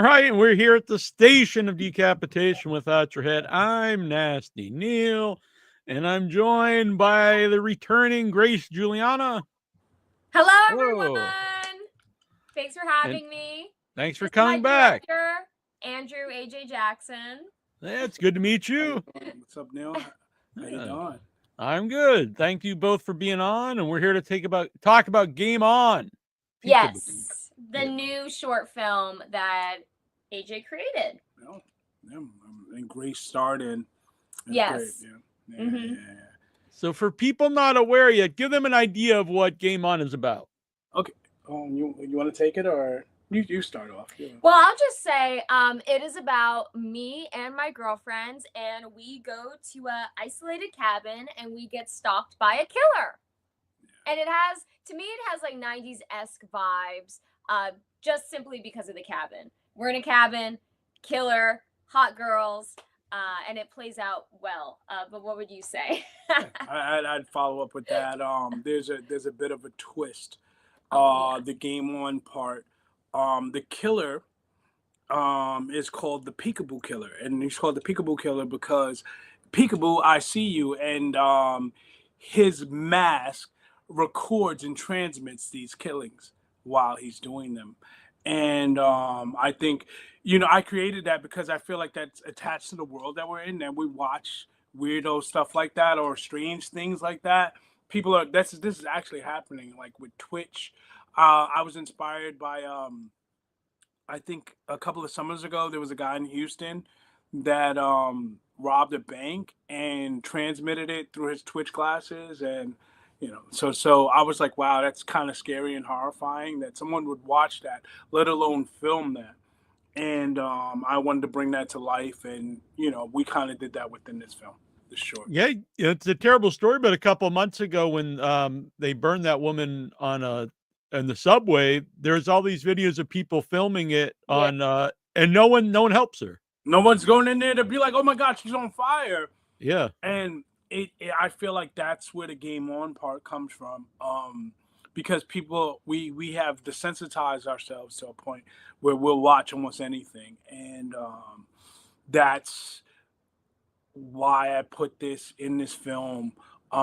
right, and we're here at the station of decapitation without your head. I'm Nasty Neil, and I'm joined by the returning Grace Juliana. Hello, Hello, everyone. Thanks for and having me. thanks for This is my coming back. director, Andrew AJ Jackson. Yeah, it's good to meet How you you. doing? What's up, Neil? How you Yeah, doing? I'm good. Thank you both for being on, and we're here to talk about Game On. Peekaboo. Yes, the Yeah. new short film that AJ created. Well, yeah, and Grace starred in. It's great. Yes. Yeah. Mm-hmm. So, for people not aware yet, give them an idea of what Game On is about. Okay. You want to take it or you start off? Yeah. Well, I'll just say it is about me and my girlfriends, and we go to a isolated cabin, and we get stalked by a killer. And it has, to me, it has like 90s-esque vibes, just simply because of the cabin. We're in a cabin, killer, hot girls, and it plays out well. But what would you say? I'd follow up with that. There's a bit of a twist. Oh, yeah. The game one part. The killer is called the Peekaboo Killer, and he's called the Peekaboo Killer because Peekaboo, I see you, and his mask records and transmits these killings while he's doing them. And I think, I created that because I feel like that's attached to the world that we're in, and we watch weirdo stuff like that or strange things like that. People are this is actually happening, like with Twitch. I was inspired by I think a couple of summers ago, there was a guy in Houston that robbed a bank and transmitted it through his Twitch classes, and so I was like, wow, that's kind of scary and horrifying that someone would watch that, let alone film that. And I wanted to bring that to life, and we kind of did that within this film, this short. Yeah, it's a terrible story, but a couple of months ago when they burned that woman in the subway, there's all these videos of people filming it on and no one helps her. No one's going in there to be like, oh my god, she's on fire. Yeah. And I feel like that's where the game on part comes from, because people we have desensitized ourselves to a point where we'll watch almost anything, and that's why I put this in this film,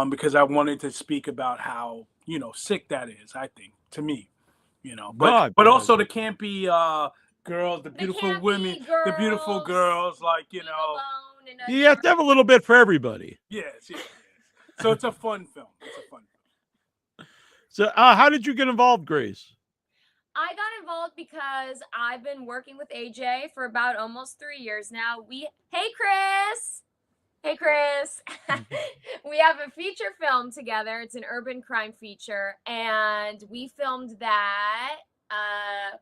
because I wanted to speak about how sick that is. I think, to me, but also the campy girls, the beautiful women, the beautiful girls, like you have to have a little bit for everybody. Yes. So it's a fun film. So how did you get involved, Grace? I got involved because I've been working with AJ for about almost 3 years now. Hey Chris. We have a feature film together. It's an urban crime feature, and we filmed that.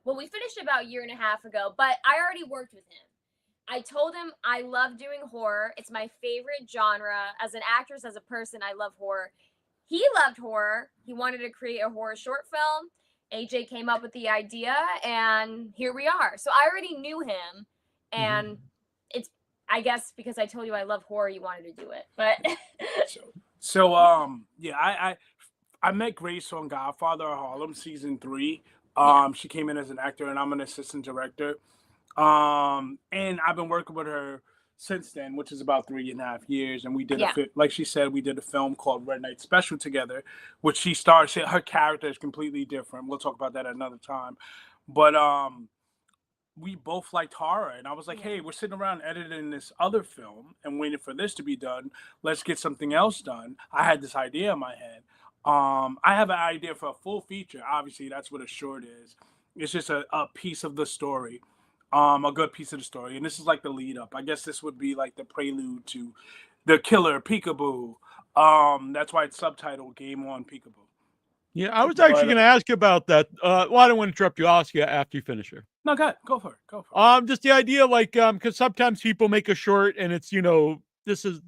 We finished about a year and a half ago, but I already worked with him. I told him I love doing horror. It's my favorite genre. As an actress, as a person, I love horror. He loved horror. He wanted to create a horror short film. AJ came up with the idea, and here we are. So I already knew him, and it's, I guess, because I told you I love horror, you wanted to do it. But I met Grace on Godfather of Harlem season 3. She came in as an actor, and I'm an assistant director. And I've been working with her since then, which is about 3.5 years. And we did like she said, we did a film called Red Night Special together, which she stars. Her character is completely different. We'll talk about that another time. But we both liked horror, and I was like, hey, we're sitting around editing this other film and waiting for this to be done. Let's get something else done. I had this idea in my head. I have an idea for a full feature. Obviously, that's what a short is. It's just a piece of the story. A good piece of the story, and this is like the lead up. I guess this would be like the prelude to the killer Peekaboo. That's why it's subtitled Game On Peekaboo. Yeah, I was actually going to ask you about that. Well, I don't want to interrupt you. I'll ask you after you finish here. No, go for it. Just the idea, like, because sometimes people make a short and it's this is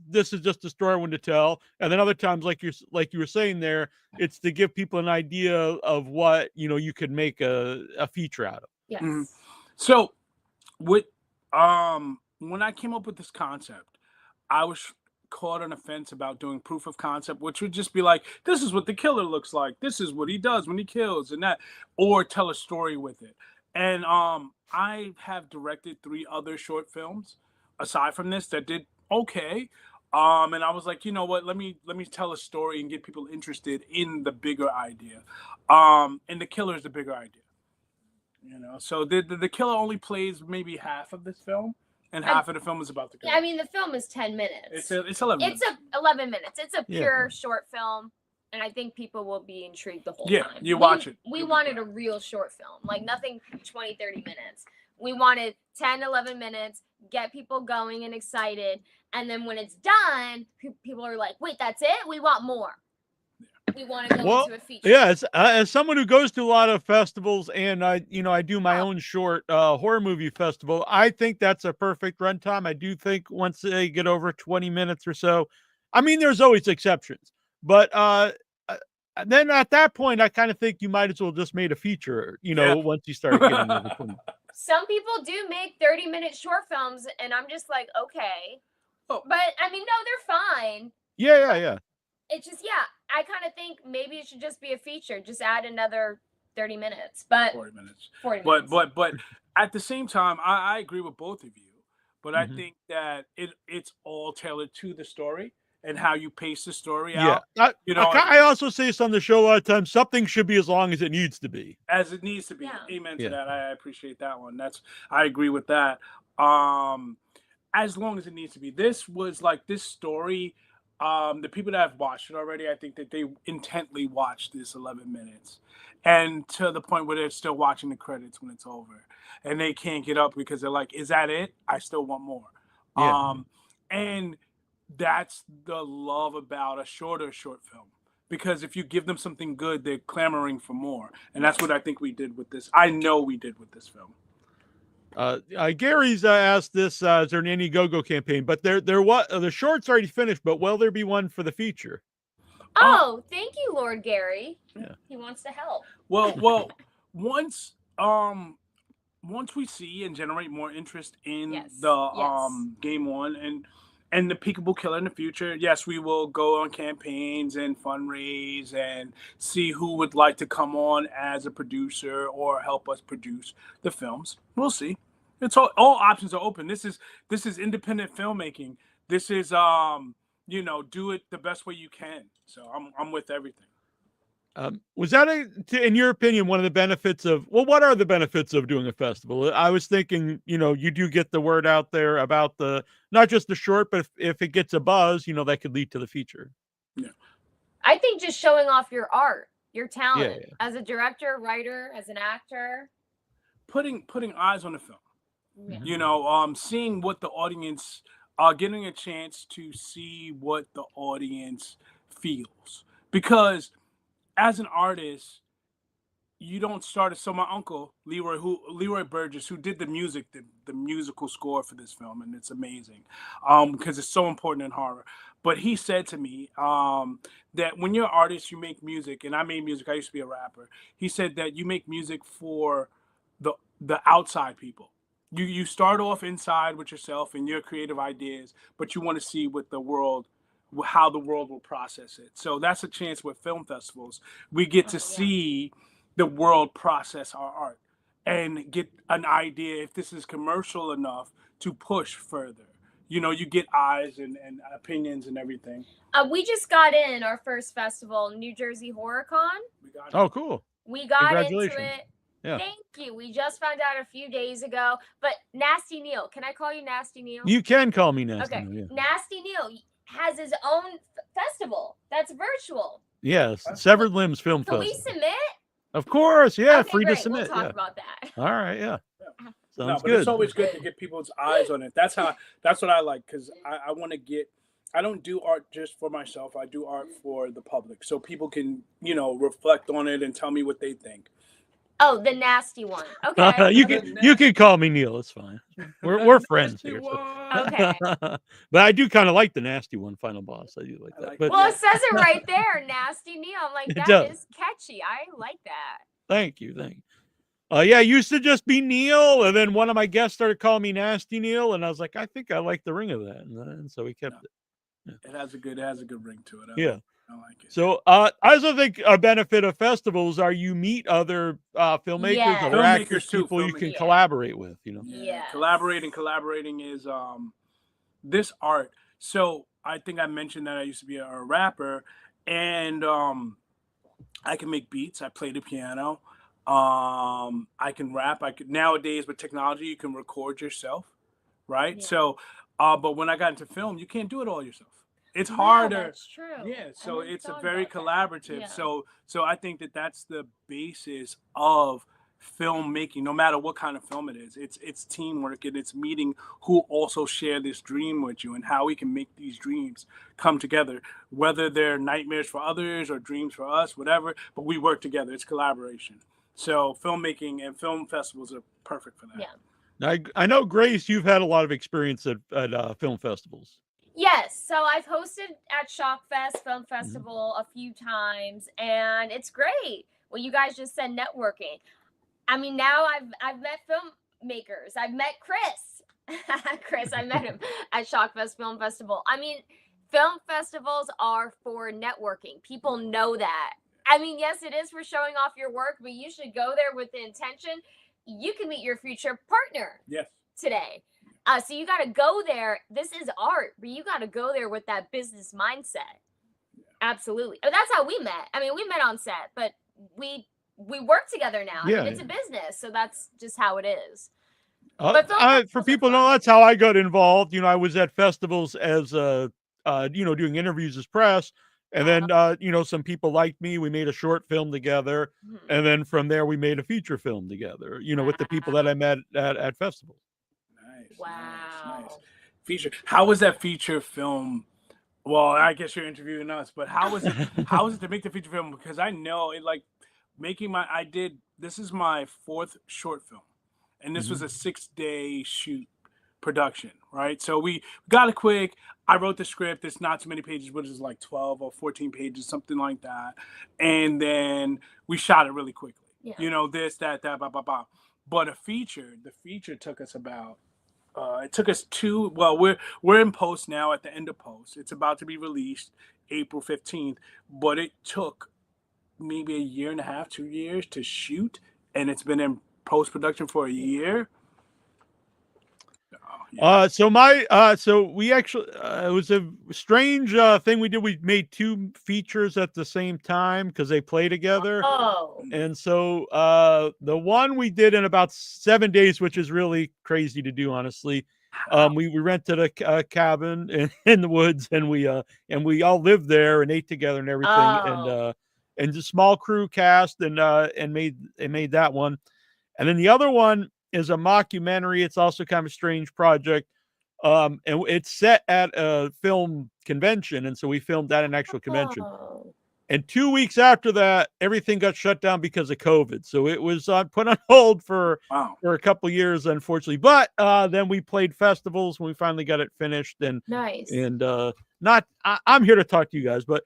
just a story I wanted to tell, and then other times, like you were saying there, it's to give people an idea of what you could make a feature out of. Yes. Mm-hmm. So, when I came up with this concept, I was caught on a fence about doing proof of concept, which would just be like, this is what the killer looks like, this is what he does when he kills, and that, or tell a story with it. And I have directed 3 other short films aside from this that did okay. And I was like, you know what? Let me tell a story and get people interested in the bigger idea. And the killer is the bigger idea. So the killer only plays maybe half of this film, and half of the film is about the killer. I mean, the film is 10 minutes. It's 11 minutes. It's 11 minutes. It's a Yeah. pure short film, and I think people will be intrigued the whole Yeah, time. you watch it. We You'll be wanted glad. a real short film, like nothing 20, 30 minutes. We wanted 10, 11 minutes, get people going and excited, and then when it's done, people are like, wait, that's it? We want more. We want to go into a feature. Yeah, as someone who goes to a lot of festivals, and I do my own short horror movie festival, I think that's a perfect runtime. I do think once they get over 20 minutes or so, I mean, there's always exceptions, but then at that point, I kind of think you might as well just made a feature, once you start getting everything. Some people do make 30-minute short films, and I'm just like, okay. Oh. But, I mean, no, they're fine. Yeah. It's just, I kind of think maybe it should just be a feature. Just add another 30 minutes. But 40 minutes. 40 minutes. But at the same time, I agree with both of you. But I Mhm. think that it's all tailored to the story and how you pace the story Yeah. out. I also say this on the show a lot of times, something should be as long as it needs to be. As it needs to be. Yeah. Amen to Yeah. that. I appreciate that one. I agree with that. As long as it needs to be. This was like this story. The people that have watched it already, I think that they intently watched this 11 minutes, and to the point where they're still watching the credits when it's over, and they can't get up because they're like, "Is that it? I still want more." Yeah. And that's the love about a short film, because if you give them something good, they're clamoring for more, and that's what I think we did with this. I know we did with this film. Gary's asked this: is there an Indiegogo campaign? But there was the short's already finished, but will there be one for the feature? Oh, thank you, Lord Gary. Yeah. He wants to help. Well, once we see and generate more interest in Yes, the yes. game one and the Peekaboo Killer in the future, yes, we will go on campaigns and fundraise and see who would like to come on as a producer or help us produce the films. We'll see. It's all options are open. This is independent filmmaking. This is do it the best way you can. So I'm with everything. Was that, in your opinion, one of the benefits of? Well, what are the benefits of doing a festival? I was thinking, you do get the word out there about not just the short, but if it gets a buzz, that could lead to the feature. Yeah. I think just showing off your art, your talent Yeah. as a director, writer, as an actor. Putting eyes on the film. Yeah. Seeing what the audience, getting a chance to see what the audience feels, because as an artist, you don't start. So my uncle Leroy Burgess, who did the music, the musical score for this film, and it's amazing, because it's so important in horror. But he said to me that when you're an artist, you make music, and I made music. I used to be a rapper. He said that you make music for the outside people. You start off inside with yourself and your creative ideas, but you want to see how the world will process it. So that's a chance with film festivals. We get to see the world process our art and get an idea if this is commercial enough to push further. You get eyes and opinions and everything. We just got in our first festival, New Jersey HorrorCon. Oh, cool. We got into Congratulations. it. Yeah. Thank you. We just found out a few days ago. But Nasty Neil, can I call you Nasty Neil? You can call me Nasty. Okay. Neil, yeah. Nasty Neil has his own festival that's virtual. Yes, Severed Limbs Film Can Festival. we submit? Of course, yeah, Okay, free great. to submit. We'll talk Yeah. about that. All right, yeah. Sounds But good. it's always good to get people's eyes on it. That's what I like, because I want to get. I don't do art just for myself. I do art for the public, so people can reflect on it and tell me what they think. Oh, the nasty one. Okay. You can call me Neil. It's fine. We're friends here. So. Okay. But I do kind of like the nasty one, Final Boss. I do like that. But Well, it says it right there, Nasty Neil. I'm like, that is catchy. I like that. Thank you. Yeah, it used to just be Neil, and then one of my guests started calling me Nasty Neil, and I was like, I think I like the ring of that, and so we kept it. It has a good ring to it. Yeah. I like it. So, I also think a benefit of festivals are you meet other filmmakers, other Yes. actors, Filmmakers too. people you can Filmmakers. Yeah. collaborate with. You know. Yeah, Yes. collaborating is this art. So I think I mentioned that I used to be a rapper, and I can make beats. I play the piano. I can rap. I could nowadays with technology, you can record yourself, right? Yeah. So, but when I got into film, you can't do it all yourself. It's Wow, harder. that's true. Yeah, I so hadn't it's a thought very about that. collaborative. Yeah. So I think that that's the basis of filmmaking. No matter what kind of film it is, it's teamwork, and it's meeting who also share this dream with you, and how we can make these dreams come together. Whether they're nightmares for others or dreams for us, whatever. But we work together. It's collaboration. So filmmaking and film festivals are perfect for that. Yeah. I know, Grace, you've had a lot of experience at film festivals. Yes, so I've hosted at Shockfest Film Festival a few times, and it's great. Well, you guys just said networking. I mean, now I've met filmmakers. I've met Chris. Chris, I met him at Shockfest Film Festival. I mean, film festivals are for networking. People know that. I mean, yes, it is for showing off your work, but you should go there with the intention you can meet your future partner Yes. today. So you got to go there. This is art, but you got to go there with that business mindset. Absolutely. And that's how we met. I mean, we met on set, but we work together now. I Yeah, mean, it's a business, so that's just how it is. For But film festivals are people to know, fun. that's how I got involved. You know, I was at festivals as doing interviews as press, and then some people liked me. We made a short film together, Mhm. and then from there we made a feature film together. You know, with the people that I met at festivals. Nice. Wow. Nice. Feature. How was that feature film? Well, I guess you're interviewing us, but how was it? How was it to make the feature film? Because I know it, like making my. I did. This is my 4th short film, and this was a 6-day shoot production, right? So we got it quick. I wrote the script. It's not too many pages, but it's like 12 or 14 pages, something like that. And then we shot it really quickly. Yeah. You know, this, that, blah, blah, blah. But the feature took us about. It took us we're in post now, at the end of post. It's about to be released April 15th, but it took maybe a year and a half, 2 years to shoot, and it's been in post production for a year. So we actually it was a strange thing we did. We made 2 features at the same time because they play together. Oh. And so the one we did in about 7 days, which is really crazy to do, honestly. We rented a cabin in the woods, and we all lived there and ate together and everything. Oh. And the small crew cast and made that one. And then the other one is a mockumentary. It's also kind of a strange project. And it's set at a film convention, and so we filmed at an actual convention. Oh. And 2 weeks after that, everything got shut down because of COVID. So it was put on hold for a couple of years, unfortunately. But then we played festivals when we finally got it finished. And Nice. And I'm here to talk to you guys, but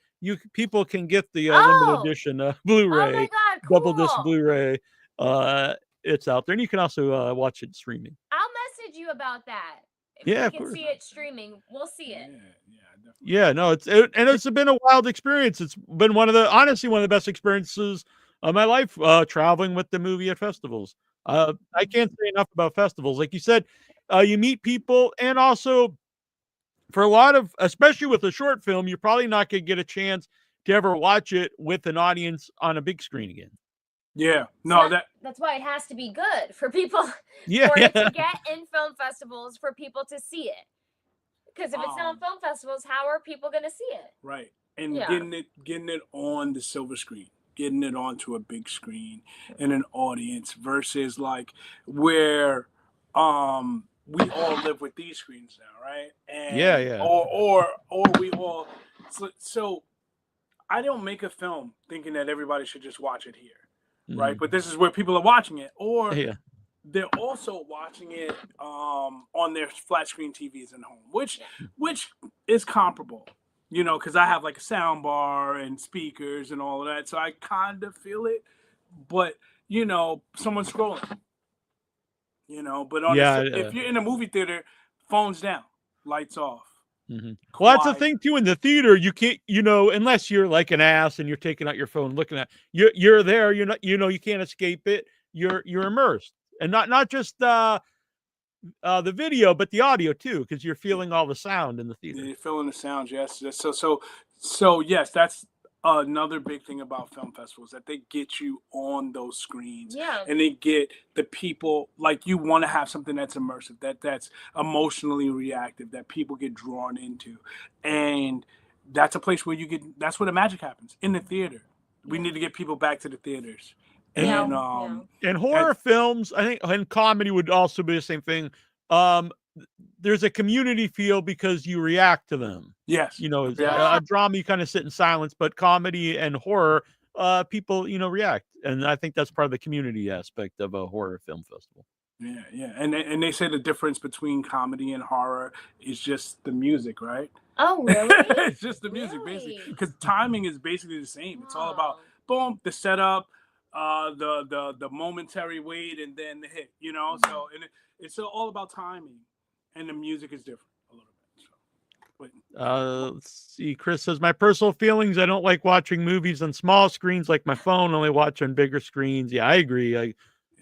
people can get the limited edition Blu-ray, Oh my God, cool. double disc Blu-ray. It's out there, and you can also watch it streaming. I'll message you about that. If Yeah, we of can course. see it streaming, we'll see it. Definitely. Yeah, no, it's been a wild experience. It's been honestly one of the best experiences of my life, traveling with the movie at festivals. I can't say enough about festivals. Like you said, you meet people, and also for a lot of, especially with a short film, you're probably not going to get a chance to ever watch it with an audience on a big screen again. Yeah, no, So that's why it has to be good for people. Yeah, for it to get in film festivals, for people to see it. Because if it's not in film festivals, how are people going to see it? Right. And Yeah. getting it on the silver screen, getting it onto a big screen and an audience, versus like where we all live with these screens now, right? And Yeah. or we all so I don't make a film thinking that everybody should just watch it here, right? But this is where people are watching it, or Yeah. they're also watching it on their flat screen TVs at home, which is comparable, you know, because I have like a sound bar and speakers and all of that, so I kind of feel it. But you know, someone's scrolling, you know. But if you're in a movie theater, phones down, lights off, Well, that's the thing too. In the theater, you can't, unless you're like an ass and you're taking out your phone, looking at you're there. You're not, you can't escape it. You're immersed, and not just the video, but the audio too, because you're feeling all the sound in the theater. You're feeling the sounds, yes. So yes, that's another big thing about film festivals, that they get you on those screens, Yeah. and they get the people, like, you want to have something that's immersive, that's emotionally reactive, that people get drawn into, and that's a place where that's where the magic happens, in the theater. We need to get people back to the theaters. And and horror films, I think, and comedy would also be the same thing. There's a community feel because you react to them. Yes. A drama, you kind of sit in silence, but comedy and horror, people, react. And I think that's part of the community aspect of a horror film festival. Yeah. And they say the difference between comedy and horror is just the music, right? Oh, really? It's just the music, basically. Because timing is basically the same. It's all about, boom, the setup, the momentary wait, and then the hit, So, and it's all about timing, and the music is different a little bit. So, let's see. Chris says, my personal feelings, I don't like watching movies on small screens like my phone, only watch on bigger screens. Yeah, I agree.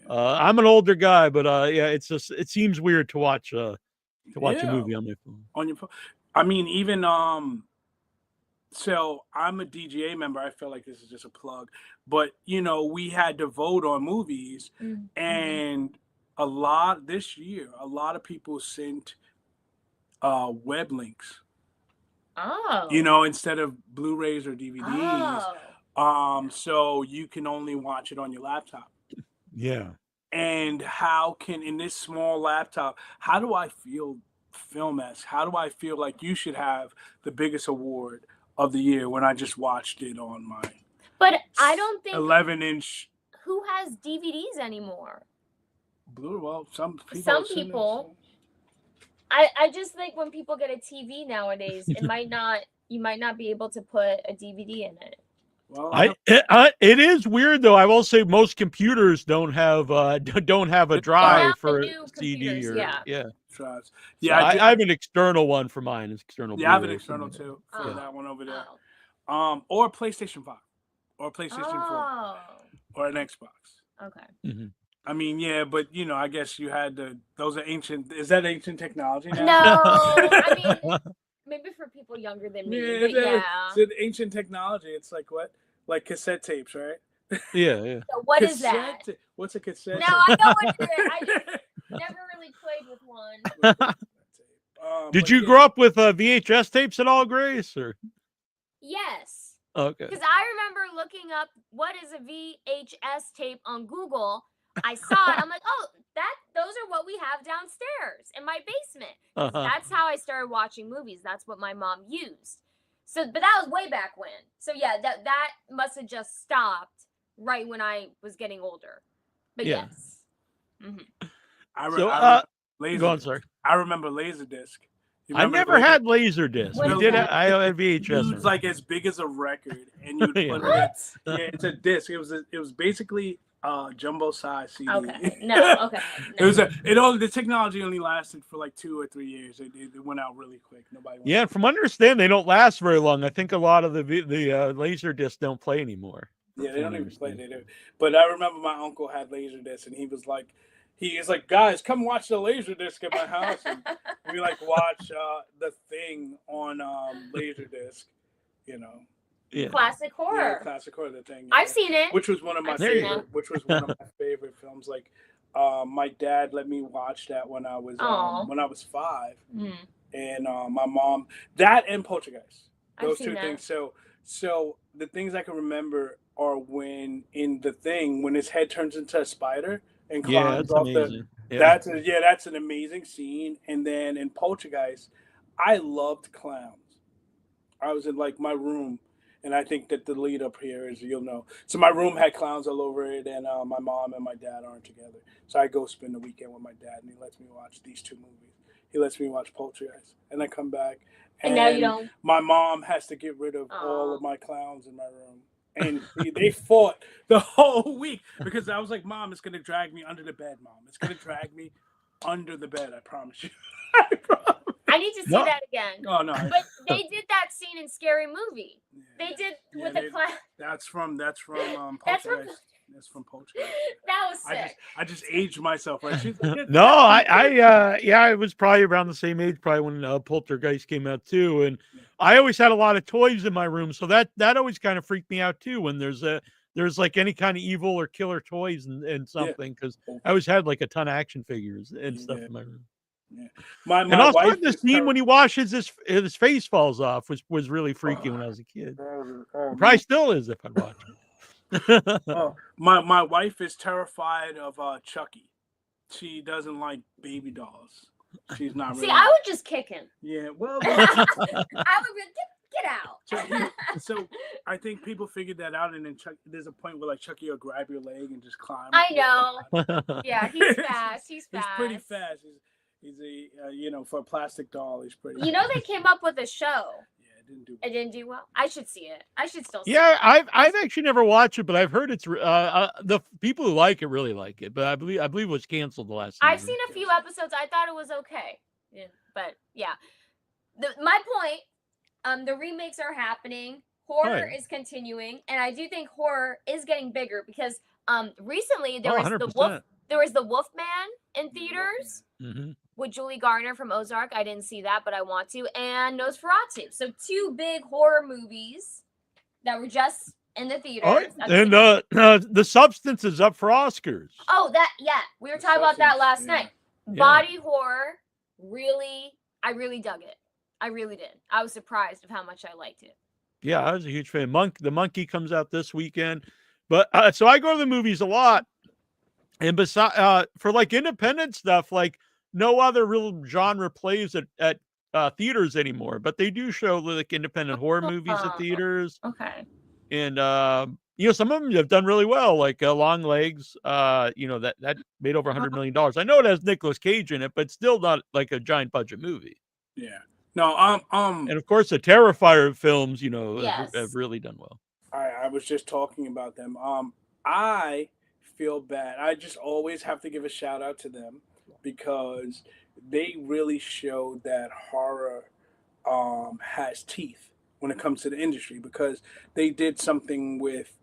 I'm an older guy, but it's just, it seems weird to watch a movie on my phone. On your phone. I mean, even so I'm a DGA member. I feel like this is just a plug, but we had to vote on movies, and this year, a lot of people sent web links. Oh. Instead of Blu-rays or DVDs. Oh. So you can only watch it on your laptop. Yeah. And how can, in this small laptop, how do I feel film-esque? How do I feel like you should have the biggest award of the year when I just watched it on my But I don't think 11-inch. Who has DVDs anymore? Well, some people. I just think when people get a TV nowadays, you might not be able to put a DVD in it. Well, it is weird though. I will say most computers don't have a drive for CD or drives. Yeah, so I have an external one for mine. It's external. Yeah, I have an external too for that one over there. Or a PlayStation 5, or a PlayStation 4, or an Xbox. Okay. Mm-hmm. I mean, yeah, but I guess you had those are ancient. Is that ancient technology now? No, I mean, maybe for people younger than me. It's an ancient technology. It's like what? Like cassette tapes, right? Yeah. So what is that? What's a cassette? No, I know what it is. I just never really played with one. Did you grow up with VHS tapes at all, Grace? Or yes. Okay. Because I remember looking up what is a VHS tape on Google. I saw it. I'm like, oh, those are what we have downstairs in my basement. That's how I started watching movies. That's what my mom used. So, but that was way back when. So yeah, that must have just stopped right when I was getting older. But yes. Mm-hmm. Go on, sorry. I remember Laserdisc. I never had Laserdisc. I had VHS. It was like as big as a record, and you put it. Yeah, it's a disc. It was basically jumbo size CD. Okay. No. The technology only lasted for like 2 or 3 years. It went out really quick. Yeah, from understand, they don't last very long. I think a lot of the laser discs don't play anymore. Yeah, they don't even play. They do. But I remember my uncle had laser discs, and he was like, guys, come watch the laser disc at my house, and we watch The Thing on laser disc. Yeah. Classic horror. Yeah, classic horror, The Thing. I've seen it. Which was one of my favorite. Which was one of my favorite films. Like, my dad let me watch that when I was 5, and my mom, that and Poltergeist. Those two things. So the things I can remember are when in The Thing, when his head turns into a spider and climbs off the. Yeah. That's an amazing scene. And then in Poltergeist, I loved clowns. I was in my room. And I think that the lead up here is, So my room had clowns all over it, and my mom and my dad aren't together. So I go spend the weekend with my dad, and he lets me watch these 2 movies. He lets me watch Poltergeist. And I come back, and now you don't. My mom has to get rid of all of my clowns in my room. And they fought the whole week because I was like, Mom, it's going to drag me under the bed, Mom. It's going to drag me under the bed, I promise you. I promise. I need to see No. that again. Oh no. But they did that scene in Scary Movie. Yeah. They did Yeah, with the class. That's from That's from- Poltergeist. That's from Poltergeist. That was sick. I just aged myself, right? She's like, No, I was probably around the same age, probably when Poltergeist came out too, and I always had a lot of toys in my room, so that always kind of freaked me out too when there's like any kind of evil or killer toys and something, because I always had like a ton of action figures and stuff in my room. Yeah. My And also wife the scene when he washes his face falls off was really freaky when I was a kid. Probably still is if I watch it. My wife is terrified of Chucky. She doesn't like baby dolls. She's not really. See, I would just kick him. Yeah, well, I would be get out. so I think people figured that out, and then there's a point where like Chucky will grab your leg and just climb. I know. Yeah, he's fast. He's fast. He's pretty fast. He's a for a plastic doll, he's pretty. You know, they came up with a show. It didn't do well. I should see it. I should still see Yeah, it. I've actually never watched it, but I've heard it's the people who like it really like it. But I believe it was canceled the last season. I've seen a few episodes. I thought it was okay. Yeah, but yeah. My point, the remakes are happening. Horror is continuing, and I do think horror is getting bigger because recently there was 100%. the Wolfman in theaters. Mm-hmm. With Julie Garner from Ozark. I didn't see that, but I want to. And Nosferatu. So 2 big horror movies that were just in the theaters. And The Substance is up for Oscars. Oh, we were talking about that last night. Body horror, I really dug it. I really did. I was surprised of how much I liked it. Yeah, I was a huge fan. The Monkey comes out this weekend. But so I go to the movies a lot. And for like independent stuff, like no other real genre plays at theaters anymore, but they do show like independent horror movies at theaters. Okay. And some of them have done really well, like Long Legs. That made over $100 million. I know it has Nicolas Cage in it, but still not like a giant budget movie. Yeah. No. And of course, the Terrifier films, have really done well. I was just talking about them. I feel bad. I just always have to give a shout out to them, because they really showed that horror has teeth when it comes to the industry, because they did something with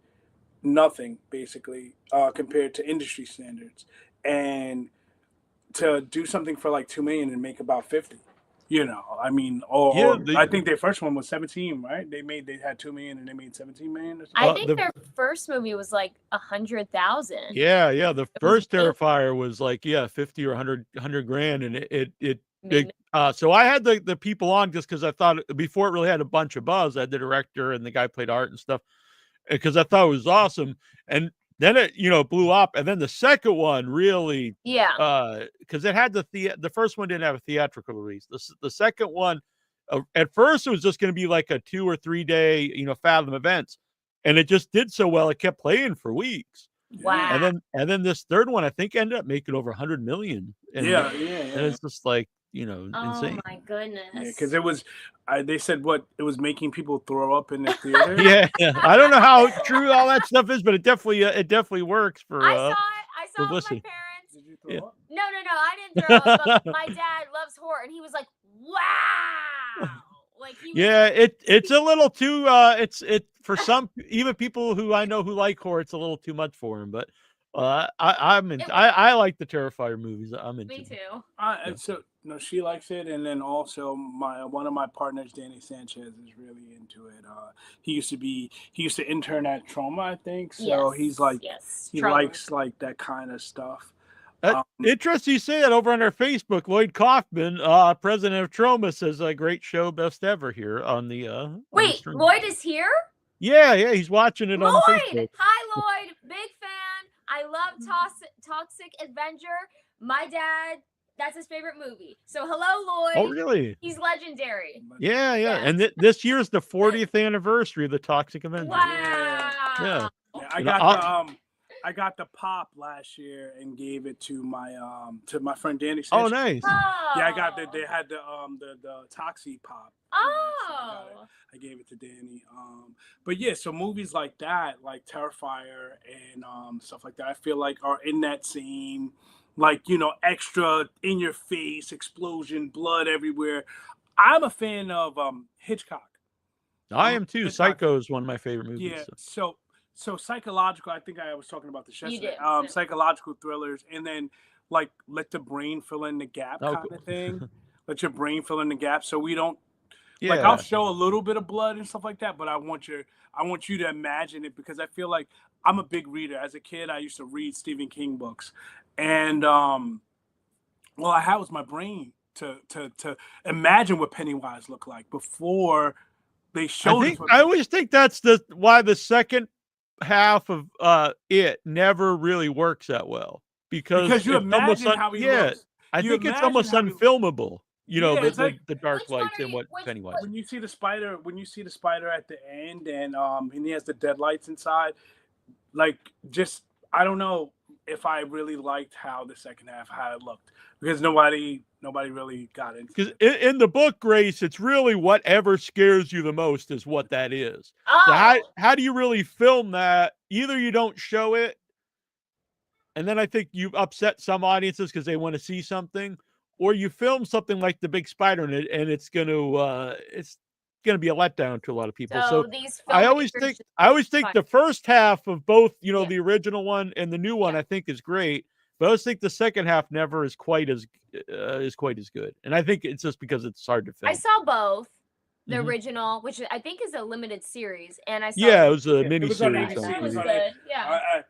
nothing basically compared to industry standards, and to do something for like 2 million and make about 50. I mean, I think their first one was 17, right? They had 2 million and they made 17 million. Or I think their first movie was like 100,000. Yeah. The first Terrifier was like 50 or 100 grand, and it so I had the people on just because I thought before it really had a bunch of buzz. I had the director and the guy played art and stuff because I thought it was awesome, and then it blew up, and then the second one really because it had the first one didn't have a theatrical release. The second one at first it was just going to be like a 2 or 3 day Fathom events, and it just did so well it kept playing for weeks. Wow. And then this third one I think ended up making over 100 million. And and it's just like insane. Oh my goodness. Yeah, because it was they said it was making people throw up in the theater. Yeah. I don't know how true all that stuff is, but it definitely works for I saw it with my parents. Did you throw up? No, I didn't throw up, but my dad loves horror, and he was like, wow. Like it's a little too it's for some, even people who I know who like horror, it's a little too much for him, but I like the Terrifier movies. I'm into me too. So no, she likes it, and then also one of my partners, Danny Sanchez, is really into it. He used to intern at Trauma, I think. So he's like he likes like that kind of stuff. Interesting you say that. Over on our Facebook, Lloyd Kaufman, president of Trauma, says a great show, best ever here on the Wait, on the Lloyd is here? Yeah, he's watching it on Facebook. Hi Lloyd, big fan. I love Toxic Avenger. My dad, that's his favorite movie. So hello Lloyd. Oh really? He's legendary. Yeah. And this year's the 40th anniversary of the Toxic Avenger. Wow. Yeah. I got the pop last year and gave it to my friend Danny Sanchez. Oh, nice. Oh. Yeah, they had the Toxie pop. Oh. So I gave it to Danny. But yeah, so movies like that, like Terrifier and stuff like that, I feel like are in that same like, extra in your face, explosion, blood everywhere. I'm a fan of Hitchcock. I am too. Hitchcock. Psycho is one of my favorite movies. Yeah. So psychological. I think I was talking about this You yesterday. did. Yeah. Psychological thrillers, and then like let the brain fill in the gap Oh, kind cool. of thing. Let your brain fill in the gap, so we don't. Yeah. Like, I'll show a little bit of blood and stuff like that, but I want you to imagine it, because I feel like I'm a big reader. As a kid, I used to read Stephen King books, and well, I had was my brain to imagine what Pennywise looked like before they showed us. I always think that's why the second half of it never really works that well, because you imagine how he looks. I think it's almost unfilmable. The dark lights and what Pennywise. When you see the spider at the end, and he has the dead lights inside, like, just, I don't know if I really liked how the second half how it looked, because nobody really got into it. Because in the book, Grace, it's really whatever scares you the most is what that is. Oh. So how do you really film that? Either you don't show it, and then I think you upset some audiences because they want to see something, or you film something like the big spider in it, and it's gonna be a letdown to a lot of people. So these I always think the first half of both, the original one and the new one, I think is great. But I always think the second half never is quite as good. And I think it's just because it's hard to film. I saw both. The Mhm. original, which I think is a limited series, and I saw it was a mini It was on series. ABC. That was on good. Yeah.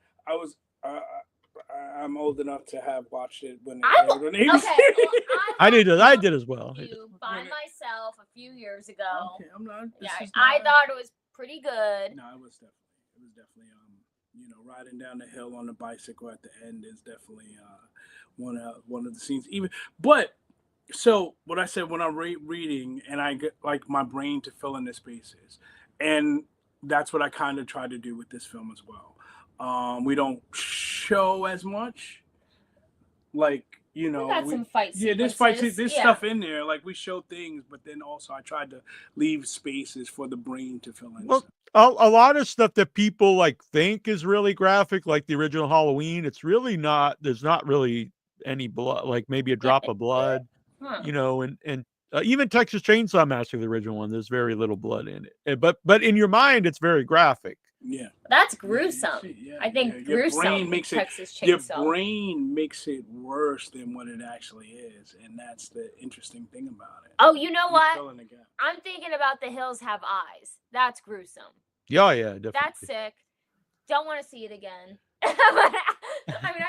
I'm old enough to have watched it when it I'm- aired on ABC. Okay, well, I did as well. By myself a few years ago. Okay, I'm not. Yeah, I thought it was pretty good. No, it was definitely riding down the hill on the bicycle at the end is definitely one of the scenes. So what I said, when I'm reading and I get like my brain to fill in the spaces, and that's what I kind of try to do with this film as well. We don't show as much, like, We got some fight sequences. Yeah, there's fight scenes, there's stuff in there. Like, we show things, but then also I tried to leave spaces for the brain to fill in. Well, a lot of stuff that people like think is really graphic, like the original Halloween, it's really not. There's not really any blood, like maybe a drop of blood, and even Texas Chainsaw Massacre, the original one, there's very little blood in it. But in your mind, it's very graphic. Yeah, that's gruesome. I think gruesome. Your brain makes it worse than what it actually is, and that's the interesting thing about it. Oh, you know what? I'm thinking about The Hills Have Eyes. That's gruesome. Yeah, definitely. That's sick. Don't want to see it again. I mean,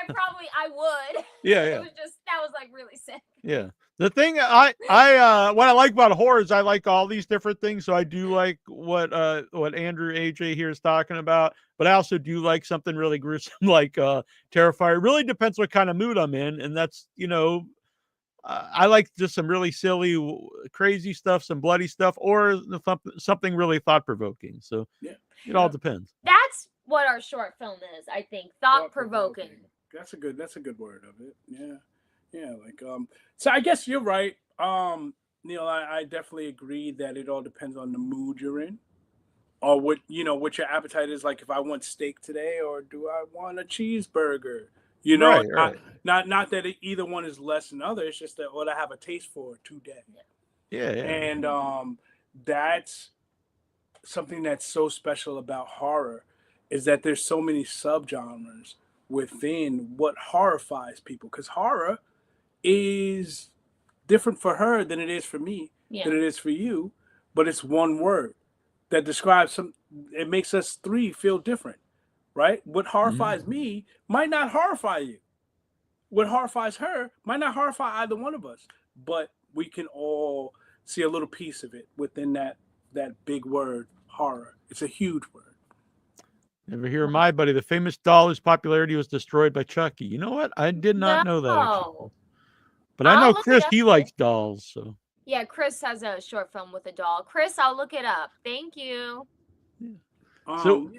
I would. Yeah. It was that was like really sick. Yeah. The thing what I like about horror is I like all these different things. So I do like what Andrew AJ here is talking about, but I also do like something really gruesome like Terrifier. It really depends what kind of mood I'm in, and that's I like just some really silly, crazy stuff, some bloody stuff, or something really thought provoking. So it all depends. That's what our short film is, I think. Thought provoking. That's a good word of it. Yeah. Like so I guess you're right. Neil, I definitely agree that it all depends on the mood you're in, or what your appetite is. Like, if I want steak today, or do I want a cheeseburger? Right. Not that either one is less than other. It's just that what I have a taste for today. Yeah. And that's something that's so special about horror, is that there's so many subgenres within what horrifies people. Because horror is different for her than it is for me, than it is for you. But it's one word that describes it makes us three feel different, right? What horrifies me might not horrify you. What horrifies her might not horrify either one of us. But we can all see a little piece of it within that big word, horror. It's a huge word. Ever hear of My Buddy, the famous doll whose popularity was destroyed by Chucky? You know what? I did not know that, actually. But I know Chris, he likes dolls. So yeah, Chris has a short film with a doll. Chris, I'll look it up. Thank you. So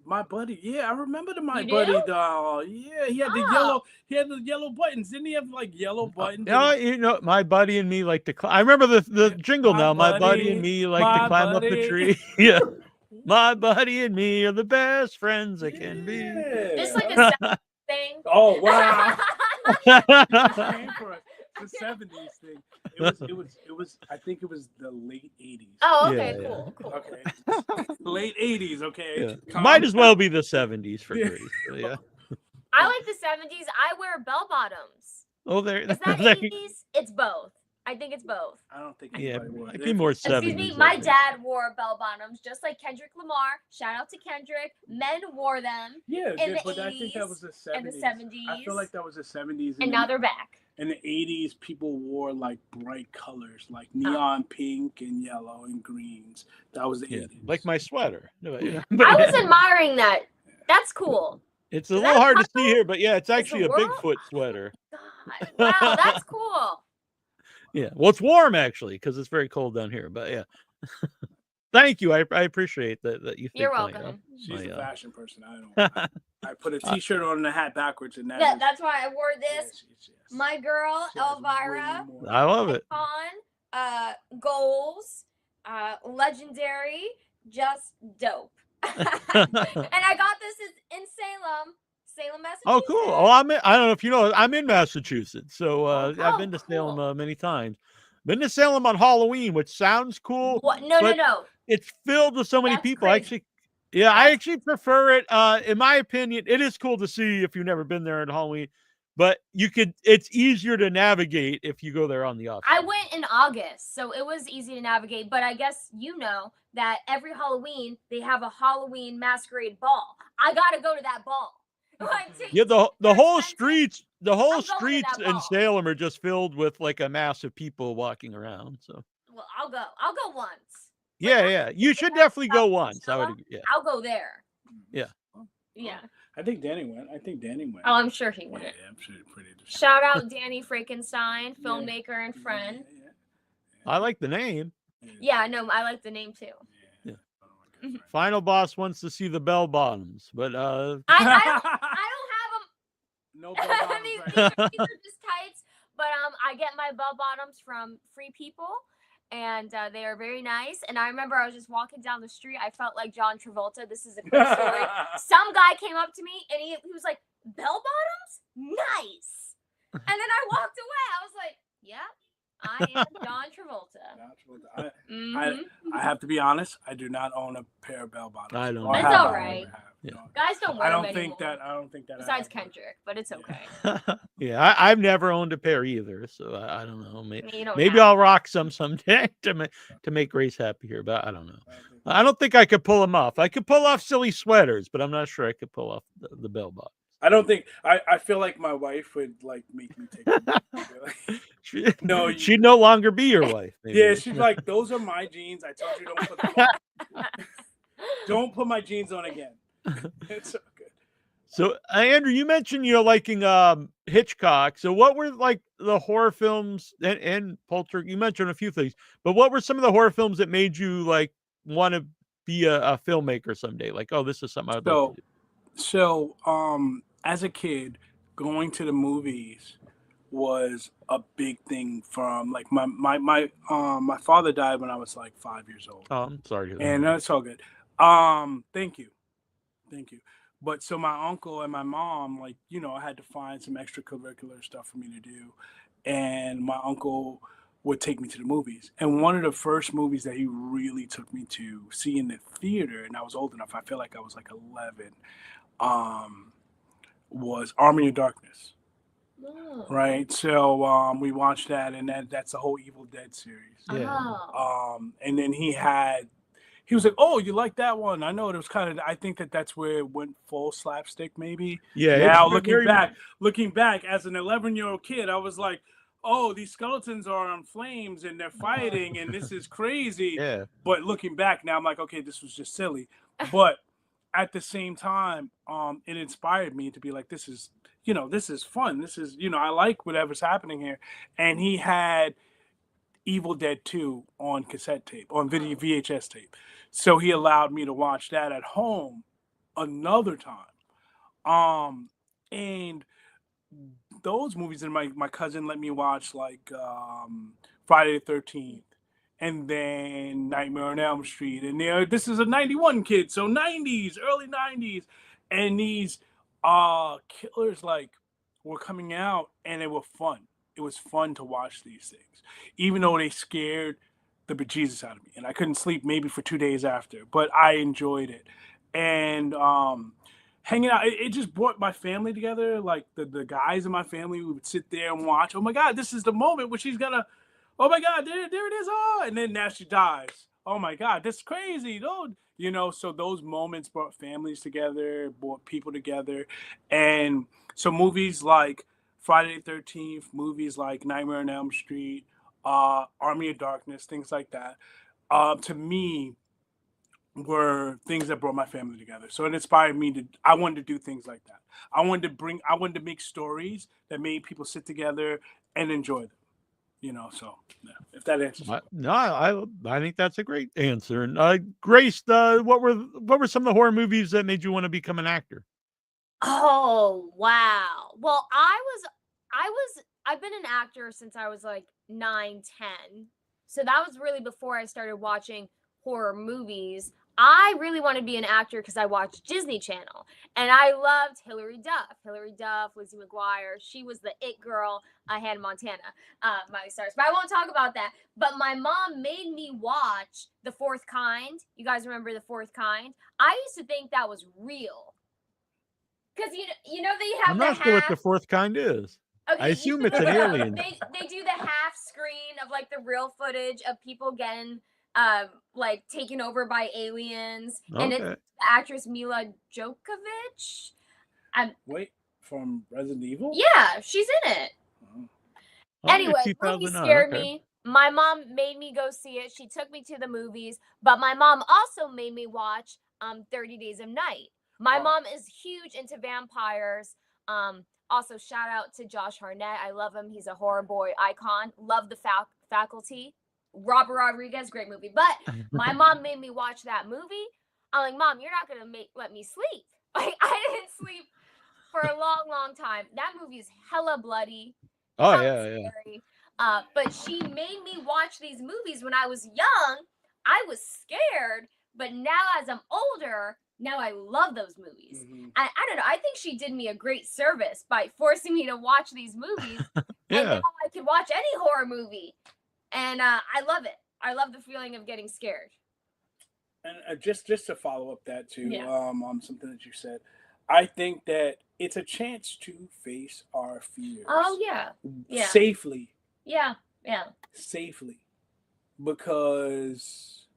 My Buddy, I remember the My Buddy doll. Yeah, he had the yellow buttons. Didn't he have like yellow buttons? My buddy and me like to climb. I remember the jingle now. My buddy and me like to climb up the tree. Yeah. My buddy and me are the best friends that can be. It's like a thing. Oh, wow. came for us. The 70s thing. It was. I think it was the late 80s. Oh, okay, Yeah, cool, cool. Okay. Late 80s. Okay. Yeah. Might as well be the 70s for Yeah. Grace. So, yeah. I like the 70s. I wear bell bottoms. Oh, there. Is that there- 80s? It's both. I think it's both. I don't think Yeah, anybody would. might be more 70s. Excuse me, I my think. dad wore bell bottoms just like Kendrick Lamar. Shout out to Kendrick. Men wore them Yeah, in the but I think that 80s was the 70s. and the 70s. I feel like that was the 70s. And now they're back. In the 80s, people wore like bright colors, like neon pink and yellow and greens. That was the 80s. Like my sweater. No, yeah. I was admiring that. That's cool. It's a Is little that hard to purple? see here, but yeah, it's the actually a world? Bigfoot sweater. God. Wow, that's cool. Yeah. Well, it's warm actually because it's very cold down here. But yeah. Thank you. I appreciate that you think You're my, welcome. She's a my, fashion person. I don't. I put a T-shirt on and a hat backwards, and Yeah, that's why I wore yeah, this. yes. My girl, She has Elvira, way more- I love it. on goals, legendary, just dope. And I got this in Salem, Massachusetts. Oh, cool. Oh, I don't know if you know, I'm in Massachusetts, so I've been to cool. Salem many times. Been to Salem on Halloween, which sounds cool. What? No. It's filled with so many That's people. crazy. I actually prefer it. In my opinion, it is cool to see if you've never been there on Halloween, but it's easier to navigate if you go there on the off. I went in August, so it was easy to navigate. But I guess you know that every Halloween they have a Halloween masquerade ball. I gotta go to that ball. Yeah, the They're whole expensive. streets I'm going to streets that in ball. Salem are just filled with like a mass of people walking around. So Well, I'll go. I'll go once. yeah, you should definitely go once. I would agree. Yeah. I'll go there. Yeah. Yeah. I think Danny went. Oh, I'm sure he went. Yeah, I'm sure pretty. Shout out Danny Frankenstein, filmmaker and friend. I like the name. Yeah, no, I like the name too. Yeah. Mhm. Final boss wants to see the bell bottoms, but I don't have them. No these, bell bottoms, these right? are just tights, but I get my bell bottoms from Free People, and they are very nice. And I remember I was just walking down the street. I felt like John Travolta. This is a quick story. Some guy came up to me and he was like, "Bell bottoms, nice." And then I walked away. I was like, "Yeah, I am John Travolta." Mhm. I have to be honest. I do not own a pair of bell bottoms. I don't Or know. That's have all I right. ever have. Yeah. No. Guys don't wear I them don't think anymore. that. I don't think that. I Besides have one. Kendrick, but it's okay. yeah, I've never owned a pair either, so I don't know. You don't Maybe have I'll rock some someday to make Grace happy here, but I don't know. I don't think I could pull them off. I could pull off silly sweaters, but I'm not sure I could pull off the bell bottom. I don't think. I feel like my wife would like make me take them. No, She'd no longer be your wife. Maybe. Yeah, she's like, those are my jeans. I told you don't put them on. Don't put my jeans on again. It's so good. So, Andrew, you mentioned liking Hitchcock. So, what were like the horror films and Polter? You mentioned a few things, but what were some of the horror films that made you like want to be a filmmaker someday? Like, oh, this is something I'd like to do. So, as a kid, going to the movies was a big thing. From like my father died when I was like 5 years old. Oh, I'm sorry to hear that. And that's all good. Thank you. But so my uncle and my mom, like, I had to find some extracurricular stuff for me to do. And my uncle would take me to the movies. And one of the first movies that he really took me to see in the theater, and I was old enough, I feel like I was like 11, was Army of Darkness. Oh. Right. So we watched that, and that's the whole Evil Dead series. Yeah. Oh. And then he was like, "Oh, you like that one? I know it was kind of. I think that's where it went full slapstick, maybe." Yeah. Now it's looking back as an 11-year-old kid, I was like, "Oh, these skeletons are on flames and they're fighting, and this is crazy." Yeah. But looking back now, I'm like, okay, this was just silly. But at the same time, it inspired me to be like, this is fun. This is, I like whatever's happening here. And he had Evil Dead 2 on cassette tape, on video VHS tape. So he allowed me to watch that at home another time. And those movies, and my cousin let me watch like Friday the 13th. And then Nightmare on Elm Street. And this is a 91 kid, so 90s, early 90s. And these killers like were coming out, and they were fun. It was fun to watch these things, even though they scared the bejesus out of me, and I couldn't sleep maybe for 2 days after. But I enjoyed it, and hanging out. It just brought my family together. Like the guys in my family, we would sit there and watch. Oh my God, this is the moment where she's gonna. Oh my God, there it is. Oh, and then now she dies. Oh my God, that's crazy. Don't So those moments brought families together, brought people together, and so movies like Friday the 13th, movies like Nightmare on Elm Street, Army of Darkness, things like that. To me, were things that brought my family together. So it inspired me to. I wanted to do things like that. I wanted to make stories that made people sit together and enjoy them. So yeah, if that answers. No, I think that's a great answer. And Grace, what were some of the horror movies that made you want to become an actor? Oh, wow. Well, I've been an actor since I was like 9, 10. So that was really before I started watching horror movies. I really wanted to be an actor because I watched Disney Channel, and I loved Hilary Duff, Lizzie McGuire. She was the it girl. Hannah Montana, Miley Cyrus. But I won't talk about that. But my mom made me watch The Fourth Kind. You guys remember The Fourth Kind? I used to think that was real. Because you know they have I'm not sure what the fourth kind is. Okay, I assume it's an alien. They do the half screen of like the real footage of people getting like taken over by aliens, and it's Okay. the actress Mila Djokovic. Wait, from Resident Evil? Yeah, she's in it. Okay, Anyway, the movie 2009, scared okay. me. My mom made me go see it. She took me to the movies, but my mom also made me watch 30 Days of Night. My Wow. mom is huge into vampires. Also, shout out to Josh Hartnett. I love him. He's a horror boy icon. Love the Faculty. Robert Rodriguez, great movie. But my mom made me watch that movie. I'm like, Mom, you're not gonna let me sleep. Like, I didn't sleep for a long, long time. That movie is hella bloody. Oh hella yeah. scary. But she made me watch these movies when I was young. I was scared, but now as I'm older, now I love those movies. Mhm. I don't know. I think she did me a great service by forcing me to watch these movies. And Yeah. now I can watch any horror movie. And I love it. I love the feeling of getting scared. And just to follow up that too, Yeah. on something that you said, I think that it's a chance to face our fears. Oh, yeah. Yeah. Safely. Yeah. Safely, because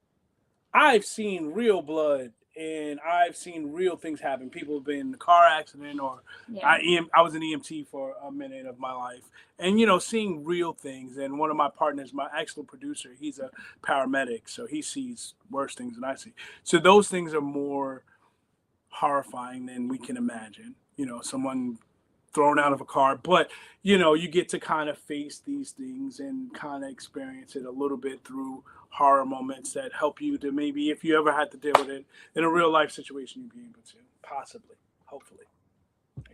I've seen real blood and I've seen real things happen. People have been in a car accident, or Yeah. I was an EMT for a minute of my life, and seeing real things. And one of my partners, my excellent producer, he's a paramedic, so he sees worse things than I see. So those things are more horrifying than we can imagine. Someone thrown out of a car, but you get to kind of face these things and kind of experience it a little bit through horror moments that help you to, maybe if you ever had to deal with it in a real life situation, you'd be able to, possibly, hopefully, I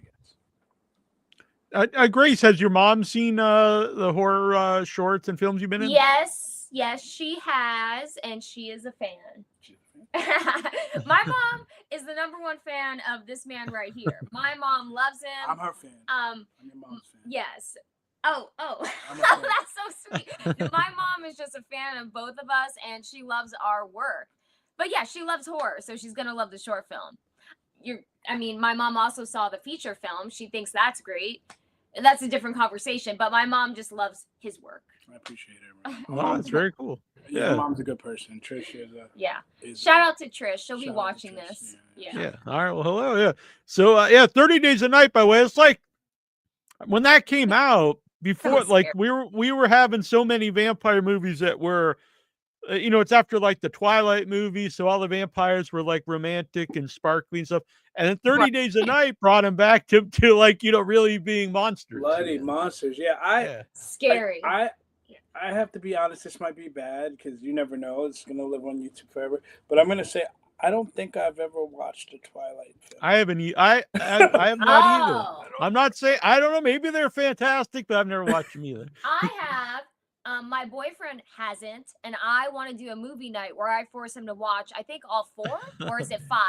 guess. Grace, has your mom seen the horror shorts and films you've been in? Yes, she has, and she is a fan. My mom is the #1 fan of this man right here. My mom loves him. I'm her fan. I'm your mom's fan. Yes. Oh, I'm a fan. that's so sweet. My mom is just a fan of both of us, and she loves our work. But yeah, she loves horror, so she's gonna love the short film. My mom also saw the feature film. She thinks that's great. That's a different conversation, but my mom just loves his work. I appreciate it. Right? Oh, that's very cool. Yeah, mom's a good person. Trish is Shout out to Trish. She'll be watching this. Yeah. All right. Well, hello. Yeah. So 30 Days a Night, by the way, it's like when that came out before, like we were having so many vampire movies that were, it's after like the Twilight movie, so all the vampires were like romantic and sparkly and stuff. And then 30 Days a Night brought them back to like, really being monsters. Bloody monsters. Yeah. Scary. I have to be honest, this might be bad because you never know. It's going to live on YouTube forever. But I'm going to say, I don't think I've ever watched a Twilight film. I haven't. I have not either. I'm not saying, I don't know. Maybe they're fantastic, but I've never watched them either. I have. My boyfriend hasn't, and I want to do a movie night where I force him to watch, I think all 4, or is it 5?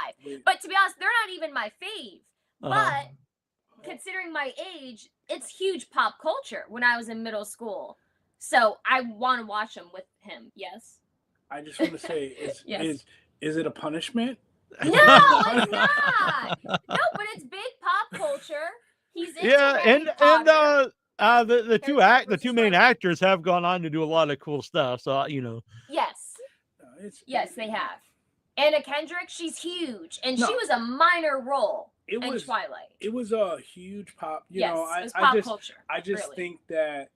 But to be honest, they're not even my fave. But considering my age, it's huge pop culture when I was in middle school. So I want to watch them with him. Yes. I just want to say, Yes. is it a punishment? No, it's not. No, but it's big pop culture. He's into Yeah, Harry and Potter. the two Harry Potter the two versus main Ron. actors have gone on to do a lot of cool stuff. So Yes. Yes, they have. Anna Kendrick, she's huge, and she was a minor role in Twilight. It was a huge pop. You Yes, know, it was pop culture. I just really. think that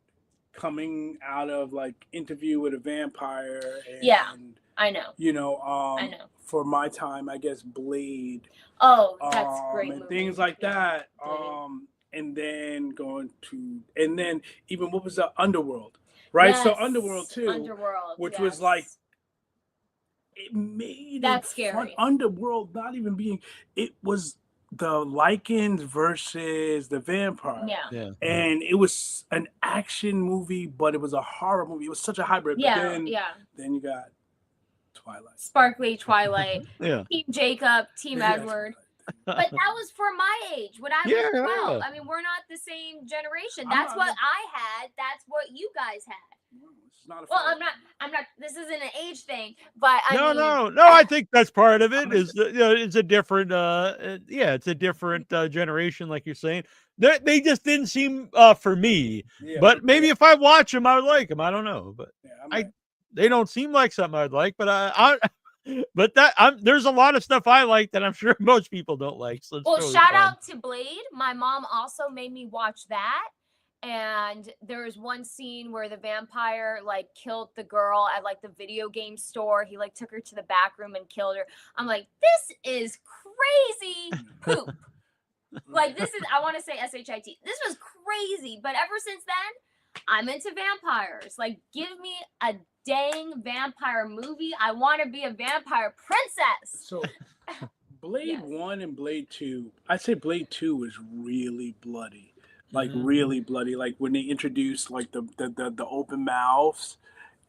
coming out of like Interview with a Vampire, and, Yeah, I know. You know, I know. For my time, I guess Blade. Oh, that's great. And movie. things like that. Blade. And then even what was the Underworld, right? Yes, so Underworld too. Underworld, which yes. was like, it made that's it scary. fun. Underworld not even being, it was the Lycans versus the vampire. Yeah. And it was an action movie, but it was a horror movie. It was such a hybrid. Yeah. But then you got Twilight. Sparkly Twilight. Yeah. Team Jacob, Team Edward. But that was for my age when I was 12. I mean, we're not the same generation. That's what I had. That's what you guys had. I'm not. This isn't an age thing, but no. I think that's part of it. It's a different. It's a different generation, like you're saying. They just didn't seem for me. Yeah, but maybe if I watch them, I would like them. I don't know, but they don't seem like something I'd like. But there's a lot of stuff I like that I'm sure most people don't like. So shout out to Blade. My mom also made me watch that. And there was one scene where the vampire like killed the girl at like the video game store. He like took her to the back room and killed her. I'm like, this is crazy poop. Like this is, I want to say SHIT. This was crazy. But ever since then, I'm into vampires. Like, give me a dang vampire movie. I want to be a vampire princess. So Blade 1 and Blade 2, I'd say Blade 2 was really bloody. Like really bloody, like when they introduced like the open mouths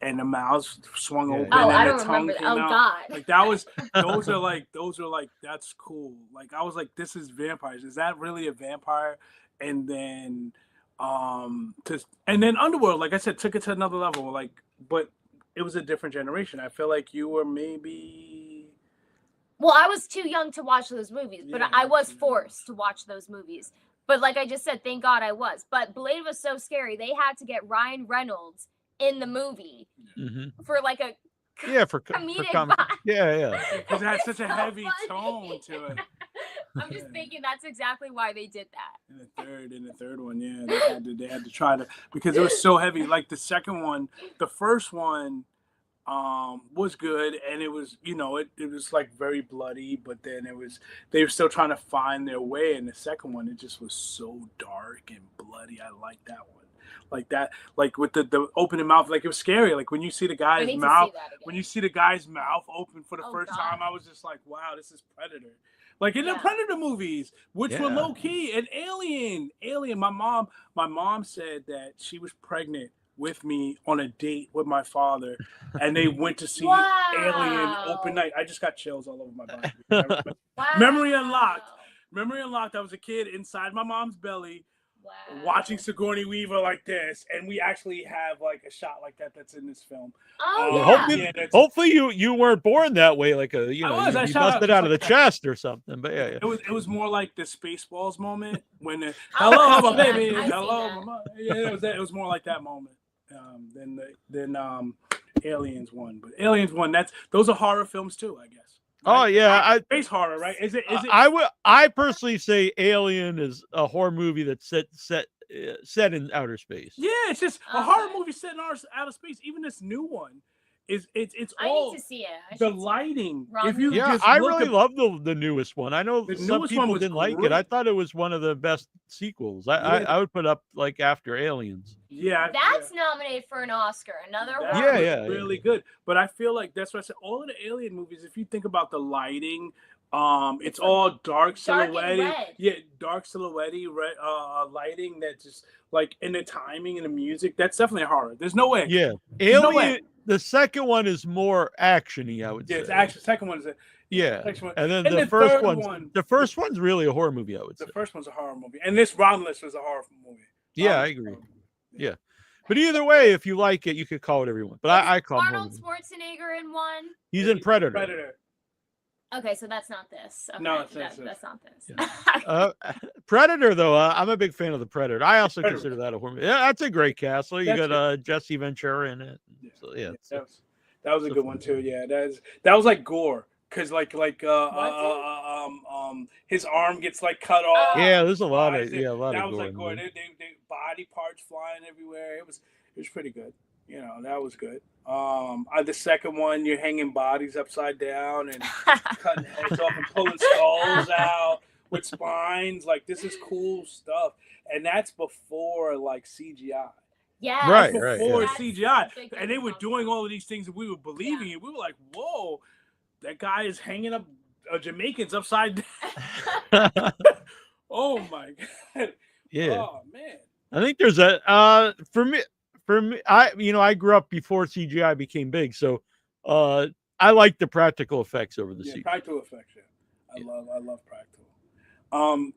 and the mouths swung open and the tongue came out. God. Like that was those are like that's cool. Like I was like, this is vampires. Is that really a vampire? And then Underworld, like I said, took it to another level. Like, but it was a different generation. I feel like you were maybe. Well, I was too young to watch those movies, but I was forced to watch those movies. But like I just said, thank God I was. But Blade was so scary. They had to get Ryan Reynolds in the movie for like a comedic vibe. Yeah. Because it had such a heavy tone to it. I'm just thinking that's exactly why they did that. In the third one, they had to try to, because it was so heavy. Like the second one, the first one was good, and it was, it was like very bloody, but then they were still trying to find their way. In the second one, it just was so dark and bloody. I like that one, like that, like with the opening mouth, like it was scary. Like when you see the guy's mouth, open for the first time, I was just like, wow, this is Predator. Like in the Predator movies, which were low key, and Alien. My mom said that she was pregnant with me on a date with my father, and they went to see Alien open night. I just got chills all over my body. Memory unlocked. I was a kid inside my mom's belly, watching Sigourney Weaver like this, and we actually have like a shot like that's in this film. Hopefully you weren't born that way, like you busted out of the chest or something. But it was more like the Spaceballs moment when hello my baby, hello my mom. It was more like that moment. Then Aliens 1, but Aliens 1, those are horror films too, I guess. Right? Oh yeah, space horror, right? Is it? I personally say Alien is a horror movie that's set in outer space. Yeah, it's just a horror movie set in outer space. Even this new one. It's I all need to see it. The lighting. I really love the newest one. I know some people didn't like it. I thought it was one of the best sequels. I would put up like after Aliens. Yeah, that's nominated for an Oscar. Another one. Really good. But I feel like that's what I said. All of the Alien movies, if you think about the lighting, It's all dark dark and silhouette. red. Yeah, dark silhouette, red lighting that just like in the timing and the music. That's definitely a horror. There's no way. Yeah. There's no way. Alien, the second one is more actiony, I would Yeah, say. it's actually second one is a Yeah. second one. And then And the the first third one's one, the first one's really a horror movie, I would say. the first one's a horror movie, and this Romulus was a horror movie. Yeah, I agree. Yeah. But either way, if you like it, you could call it every one. But I call him Arnold horror movie. Schwarzenegger in one. He's in Predator. Predator. Okay, so that's not this. Okay, No, that's not this. Yeah. Predator, though, I'm a big fan of the Predator. I also Predator. consider that a horror movie. Yeah, that's a great cast. So you That's got Jesse Ventura in it. Yeah. So, yeah. That was a good one too. Yeah, that was like gore. Cause his arm gets like cut off. Yeah, there's a lot of that gore. was like gore. They body parts flying everywhere. It was pretty good. You know, that was good. The second one, you're hanging bodies upside down and cutting heads off and pulling skulls out with spines. Like, this is cool stuff, and that's before like CGI. Yeah, Right, Before CGI, big and they were difference. doing all of these things that we were believing in. We were like, "Whoa, that guy is hanging up Jamaicans upside down." Oh my god! Yeah. Oh man. I think there's a for me I grew up before CGI became big, so I like the practical effects over the CGI. Practical effects. Yeah, I love practical.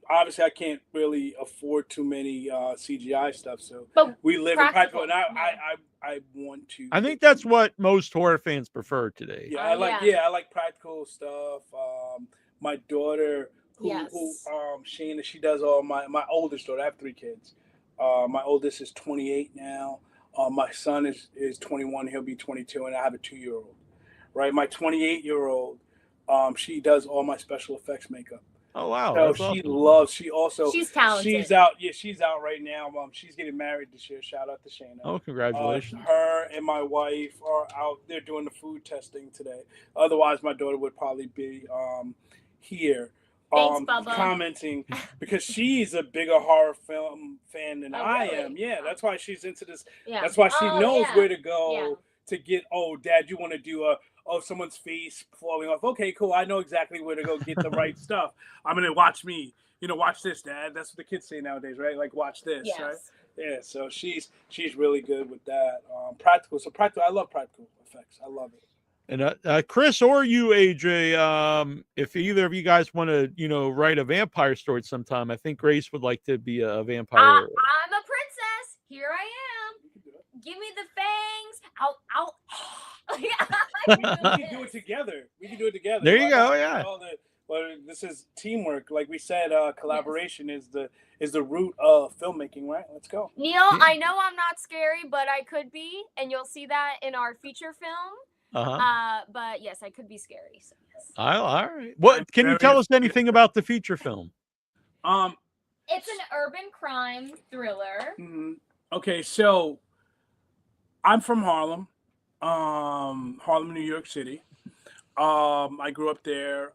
Obviously, I can't really afford too many CGI stuff, so But we live in practical, and yeah. I want to. I think that's what most horror fans prefer today. Yeah, yeah. I like practical stuff. My daughter, Sheena, she does all my oldest daughter. I have 3 kids. My oldest is 28 now. My son is 21. He'll be 22, and I have a 2-year-old. Right, my 28-year-old, she does all my special effects makeup. Oh wow! So That's she awesome. loves. She also she's talented. She's out. Yeah, she's out right now. She's getting married this year. Shout out to Shayna. Oh, congratulations! Her and my wife are out. They're doing the food testing today. Otherwise, my daughter would probably be here. Thanks, Bubba. Commenting because she's a bigger horror film fan than I really? am. Yeah, that's why she's into this. Yeah. That's why she knows where to go Yeah. to get. Oh, Dad, you want to do someone's face falling off. Okay, cool. I know exactly where to go get the right stuff. I'm gonna watch me. Watch this, Dad. That's what the kids say nowadays, right? Like, watch this, Yes. right? Yeah. So she's really good with that. Practical. So practical. I love practical effects. I love it. And Chris or you, AJ, if either of you guys want to, write a vampire story sometime, I think Grace would like to be a vampire. I'm a princess. Here I am. Give me the fangs. I'll. We can do it together. There you go. Yeah. Well, this is teamwork. Like we said, collaboration is the root of filmmaking, right? Let's go. Neil, I know I'm not scary, but I could be, and you'll see that in our feature film. But yes, I could be scary. So yes. All right. What can you tell us anything about the feature film? It's an urban crime thriller. Mm-hmm. Okay, so I'm from Harlem, New York City. I grew up there.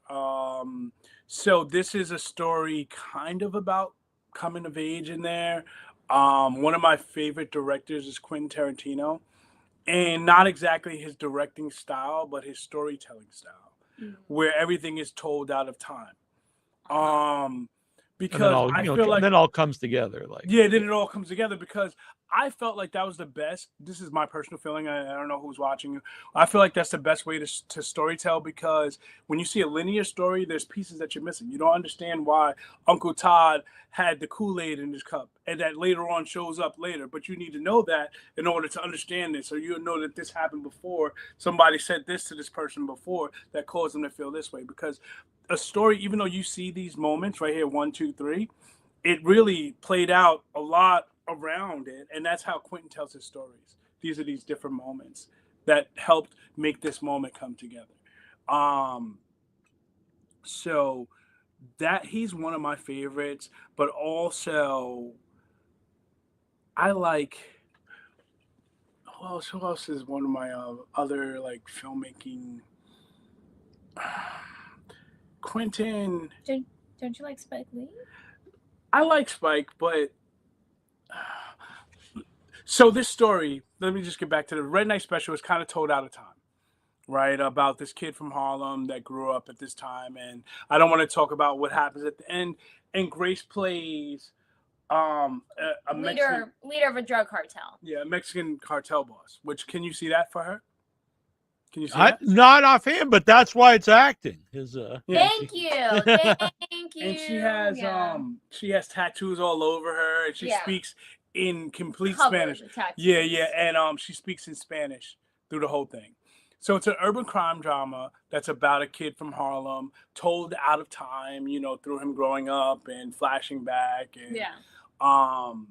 So this is a story kind of about coming of age in there. One of my favorite directors is Quentin Tarantino, and not exactly his directing style, but his storytelling style, where everything is told out of time. Because I feel like then it all comes together. Then it all comes together because I felt like that was the best. This is my personal feeling. I don't know who's watching. I feel like that's the best way to storytell, because when you see a linear story, there's pieces that you're missing. You don't understand why Uncle Todd had the Kool-Aid in his cup, and that later on shows up later. But you need to know that in order to understand this. So you'll know that this happened before. Somebody said this to this person before that caused them to feel this way. Because a story, even though you see these moments right here, 1, 2, 3, it really played out a lot around it, and that's how Quentin tells his stories. These are these different moments that helped make this moment come together. So that he's one of my favorites, but also I like who else is one of my other like filmmaking. Quentin. Don't you like Spike Lee? I like Spike, but so this story, let me just get back to the Red Night Special, is kind of told out of time. right? About this kid from Harlem that grew up at this time, and I don't want to talk about what happens at the end. And Grace plays a Mexican, leader of a drug cartel. yeah, a Mexican cartel boss. Which, can you see that for her? Can you see I that? not offhand, but that's why it's acting. His Yeah. Thank you, thank you. And she has tattoos all over her, and she Yeah. speaks in complete Covered Spanish. with tattoos. Yeah, and she speaks in Spanish through the whole thing. So it's an urban crime drama that's about a kid from Harlem, told out of time, you know, through him growing up and flashing back. And Yeah. I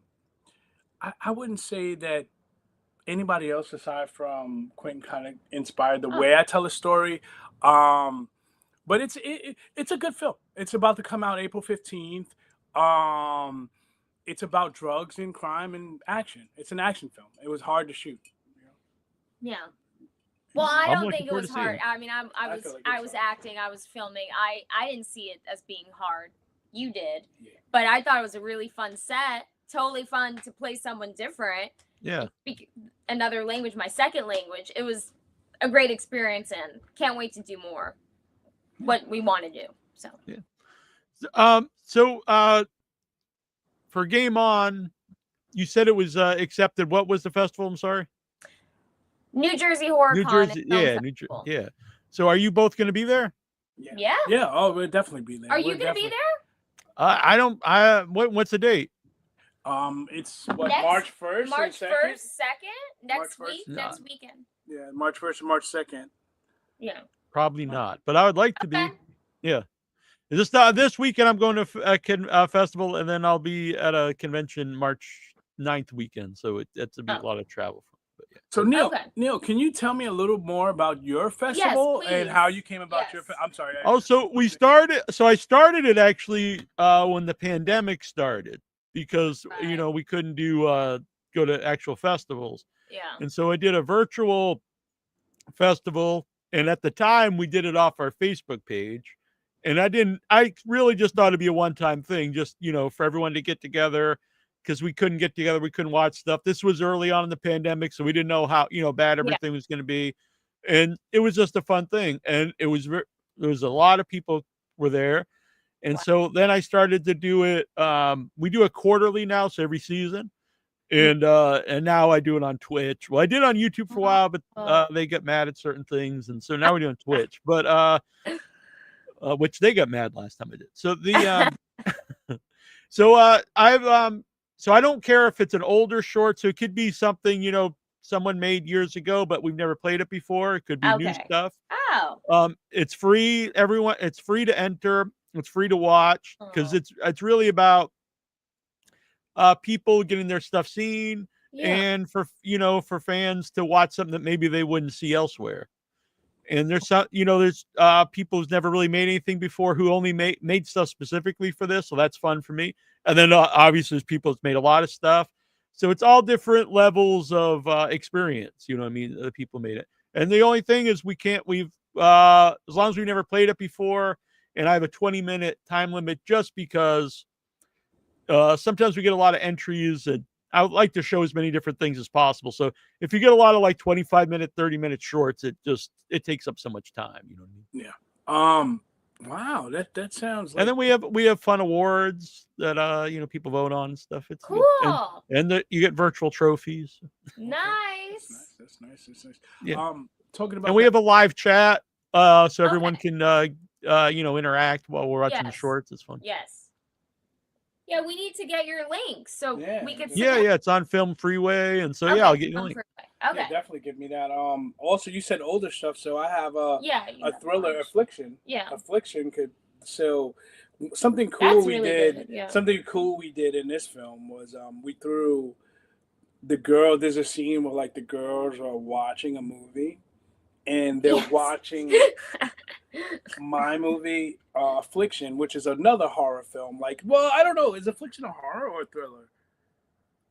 wouldn't say that anybody else aside from Quentin kind of inspired the way I tell a story. But it's a good film. It's about to come out April 15th. It's about drugs and crime and action. It's an action film. It was hard to shoot. Yeah. Well, I I'm don't looking think it forward was to seeing hard. it. I mean, I feel like I it's was hard. acting, I was filming. I didn't see it as being hard. You did. Yeah. But I thought it was a really fun set. Totally fun to play someone different. Yeah. Speak another language, my second language. It was a great experience, and can't wait to do more. What we want to do. So. Yeah. For Game On, you said it was accepted. What was the festival? I'm sorry. New Jersey Horror New Con Jersey. and Film Yeah, New Jersey. Festival. Yeah. So are you both going to be there? Yeah. Yeah. Oh, we'll definitely be there. Are We're you gonna be definitely- there? I don't. What's the date? It's March 1st. March 1st, 2nd, next March 1st? week, No. next weekend. Yeah, March 1st and March 2nd. Yeah. Probably not, but I would like to be. Okay. Yeah. Is this weekend? I'm going to a festival, and then I'll be at a convention March 9th weekend. So it's a lot of travel. But yeah. So Okay. Neil, can you tell me a little more about your festival and please. how you came about your? Yes. I'm sorry. Oh, so we started. So I started it actually when the pandemic started because Right. we couldn't do go to actual festivals, Yeah. and so I did a virtual festival. And at the time, we did it off our Facebook page. And I really just thought it'd be a one-time thing, just, for everyone to get together because we couldn't get together. We couldn't watch stuff. This was early on in the pandemic, so we didn't know how, bad everything was going to be. And it was just a fun thing. And there was a lot of people were there. And so then I started to do it. We do it quarterly now, so every season. And now I do it on Twitch. Well, I did it on YouTube for a while, but they get mad at certain things, and so now we're doing Twitch. But which they got mad last time I did. So so I don't care if it's an older short. So it could be something someone made years ago, but we've never played it before. It could be new stuff. Oh. It's free. Everyone, it's free to enter. It's free to watch because it's really about people getting their stuff seen and for fans to watch something that maybe they wouldn't see elsewhere. And there's people who's never really made anything before who only made stuff specifically for this, so that's fun for me. And then obviously there's people who's made a lot of stuff, so it's all different levels of experience. The people made it, and the only thing is we've as long as we've never played it before, and I have a 20-minute time limit just because. Sometimes we get a lot of entries, and I would like to show as many different things as possible. So if you get a lot of 25-minute, 30-minute shorts, it takes up so much time. You know what I mean? Yeah. Wow. That sounds. Like... And then we have fun awards that people vote on and stuff. It's cool. And you get virtual trophies. Nice. That's nice. Yeah. Talking about. And we have a live chat, so everyone can interact while we're watching the shorts. It's fun. Yes. Yeah, we need to get your link so we could. Yeah, it's on Film Freeway, and so I'll get your link. Okay, yeah, definitely give me that. Also, you said older stuff, so I have a thriller, Affliction. Yeah, Affliction could something cool That's we really did. good. Yeah. Something cool we did in this film was we threw the girl. There's a scene where the girls are watching a movie, and they're watching my movie Affliction, which is another horror film. I don't know, is Affliction a horror or a thriller?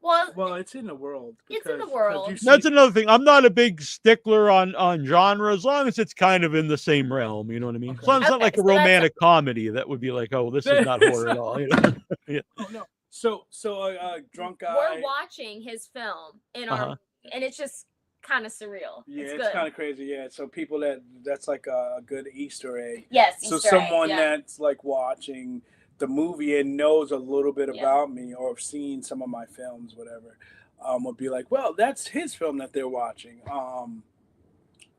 Well, it's in the world. It's in the world. That's another thing. I'm not a big stickler on genre, as long as it's kind of in the same realm. You know what I mean? Okay. As long as it's not like a romantic comedy, that would be like, oh, this is not horror at all. Yeah. Oh no. So a drunk guy. We're watching his film in our, and it's just kind of surreal. Yeah, it's it's good. kind of crazy. Yeah, so people that's like a good Easter egg. Yes, So Easter egg, someone yeah. that's like watching the movie and knows a little bit Yeah. about me or seen some of my films, whatever, would be like, well, that's his film that they're watching.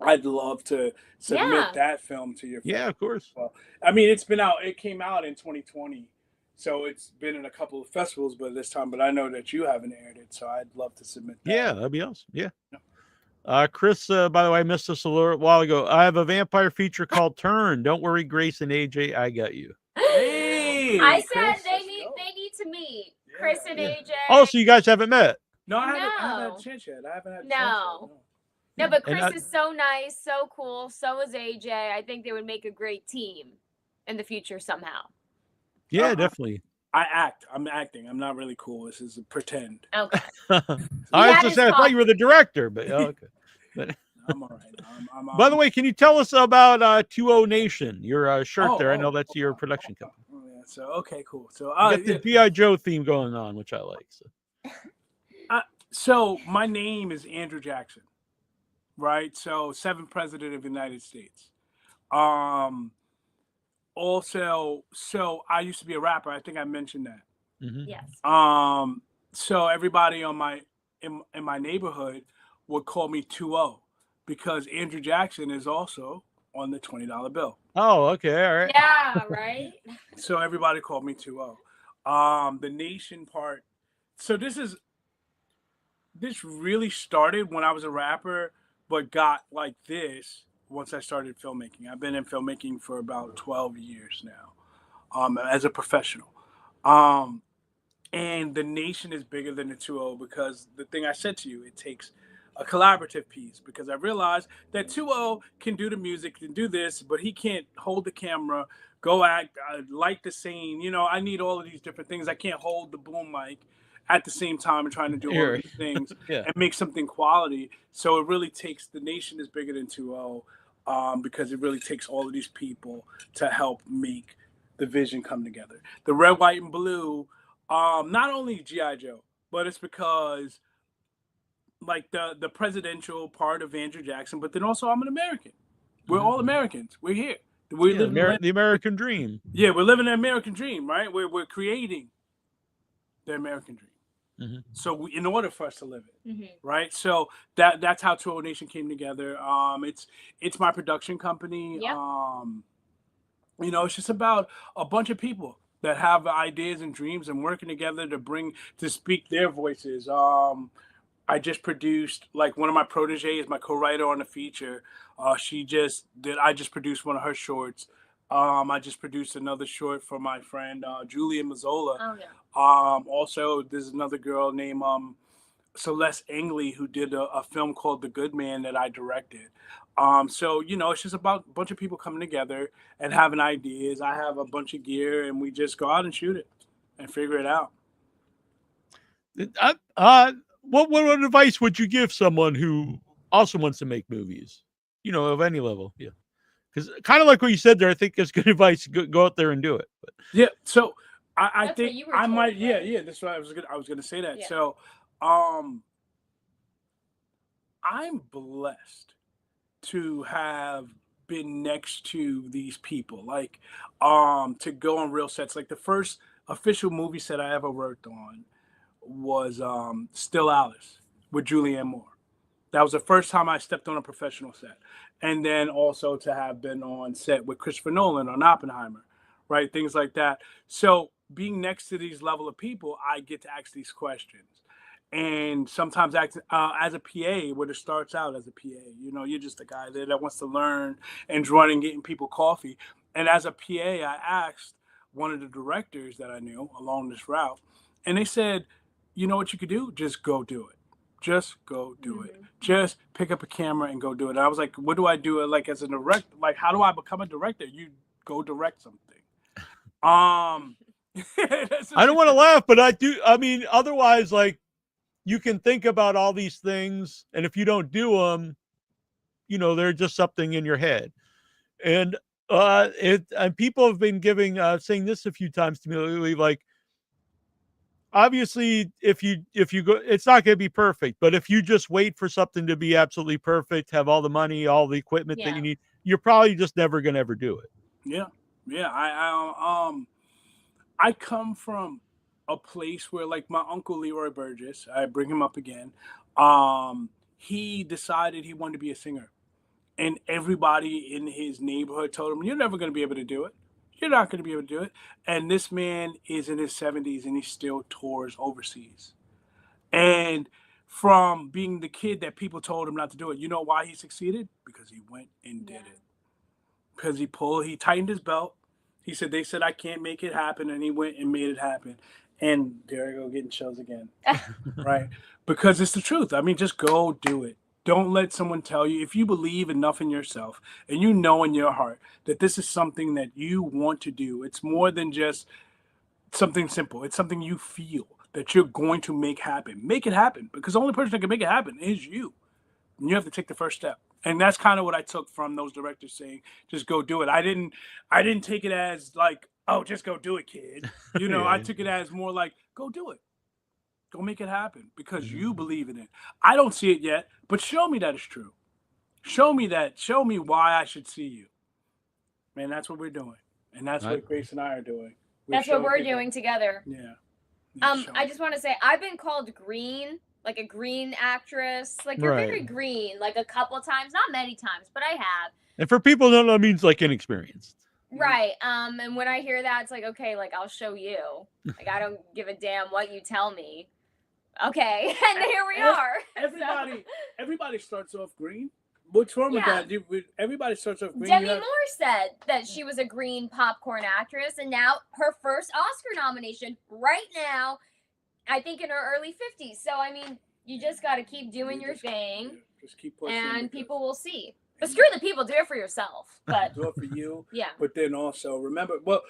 I'd love to submit Yeah. that film to your Yeah, festival. of course. Well, I mean, it's been out. It came out in 2020, so it's been in a couple of festivals, but this time. But I know that you haven't aired it, so I'd love to submit that. Yeah, that'd be awesome. Yeah. Chris, by the way, I missed this a little while ago. I have a vampire feature called Turn. Don't worry, Grace and AJ, I got you. Hey, I said Chris, they let's need go. to meet Chris and Yeah. AJ. Oh, so you guys haven't met? No, I haven't had No. a chance yet. I haven't had a No. chance yet. No, but And Chris is so nice, so cool. So is AJ. I think they would make a great team in the future somehow. Yeah, definitely. I act. I'm acting. I'm not really cool. This is a pretend. Okay. I was had just his saying, I thought you were the director, but okay. But, I'm all right. I'm by the way, can you tell us about 2O Nation? Your shirt there. I know oh, that's your production company. yeah, so okay, cool. So You got the G.I. Joe theme going on, which I like. So my name is Andrew Jackson, right? So 7th President of the United States. Also, so I used to be a rapper. I think I mentioned that. Mm-hmm. Yes. So everybody on in my neighborhood would call me 2O because Andrew Jackson is also on the $20 bill. Oh, okay, all right. Yeah, right. So everybody called me 2O. The nation part. So this really started when I was a rapper, but got like this once I started filmmaking. I've been in filmmaking for about 12 years now, as a professional. And the nation is bigger than the 2O because the thing I said to you, it takes a collaborative piece because I realized that 2O can do the music, can do this, but he can't hold the camera, go act, light the scene. You know, I need all of these different things. I can't hold the boom mic at the same time and trying to do all of these things Yeah. and make something quality. So it really takes, the nation is bigger than 2O because it really takes all of these people to help make the vision come together. The red, white, and blue, not only G.I. Joe, but it's because like the presidential part of Andrew Jackson, but then also I'm an American. We're all Americans. We're here. We live the American dream. Yeah, we're living the American dream, right? We're creating the American dream. Mm-hmm. So in order for us to live it, Mm-hmm. right? So that's how 2O Nation came together. It's my production company. Yep. You know, it's just about a bunch of people that have ideas and dreams and working together to speak their voices. I just produced, like, one of my proteges, my co-writer on the feature. I just produced one of her shorts. I just produced another short for my friend Julianna. Oh yeah. Also, there's another girl named Celeste Angley who did a film called The Good Man that I directed. So, you know, it's just about a bunch of people coming together and having ideas. I have a bunch of gear and we just go out and shoot it and figure it out. What advice would you give someone who also wants to make movies, you know, of any level? Yeah. Because kind of like what you said there, I think it's good advice. Go out there and do it. But. Yeah. So I That's think what you were I told, might. right? Yeah. That's what I was gonna say that. Yeah. So, I'm blessed to have been next to these people, like, to go on real sets. Like the first official movie set I ever worked on was Still Alice with Julianne Moore. That was the first time I stepped on a professional set. And then also to have been on set with Christopher Nolan on Oppenheimer, right? Things like that. So being next to these level of people, I get to ask these questions. And sometimes act, as a PA, what it starts out as a PA, you know, you're just a guy there that wants to learn and running, getting people coffee. And as a PA, I asked one of the directors that I knew along this route, and they said, you know what you could do? Just go do it. Just go do it. Just pick up a camera and go do it. And I was like, what do I do? Like as a director, like how do I become a director? You go direct something. I don't want to laugh, but I do. I mean, otherwise, like you can think about all these things, and if you don't do them, you know, they're just something in your head. And and people have been saying this a few times to me lately, like, obviously if you go, it's not going to be perfect, but if you just wait for something to be absolutely perfect, have all the money, all the equipment that you need, you're probably just never going to ever do it. Yeah. I come from a place where, like, my uncle Leroy Burgess, I bring him up again. He decided he wanted to be a singer, and everybody in his neighborhood told him, "You're never going to be able to do it. You're not going to be able to do it." And this man is in his 70s and he still tours overseas. And from being the kid that people told him not to do it, you know why he succeeded? Because he went and did it. Because he tightened his belt. He said, they said I can't make it happen, and he went and made it happen. And there I go getting chills again, right? Because it's the truth. I mean, just go do it. Don't let someone tell you. If you believe enough in yourself and you know in your heart that this is something that you want to do, it's more than just something simple. It's something you feel that you're going to make happen. Make it happen, because the only person that can make it happen is you. And you have to take the first step. And that's kind of what I took from those directors saying, just go do it. I didn't take it as like, oh, just go do it, kid. You know, I took it as more like, go do it. Go make it happen because you believe in it. I don't see it yet, but show me that it's true. Show me that. Show me why I should see you. Man, that's what we're doing. And that's what Grace and I are doing. That's what we're doing together. Yeah. I just want to say, I've been called green, like a green actress. Like, you're very green, like a couple times, not many times, but I have. And for people who don't know, it means like inexperienced. Right. And when I hear that, it's like, okay, like, I'll show you. Like, I don't give a damn what you tell me. Okay. And here we are. Everybody starts off green. What's wrong with that? Everybody starts off green. Demi Moore said that she was a green popcorn actress, and now her first Oscar nomination right now, I think in her early 50s. So, I mean, you just got to keep doing your thing, just keep pushing, and people will see. But screw the people, do it for yourself. But do it for you. Yeah. But then also remember, well,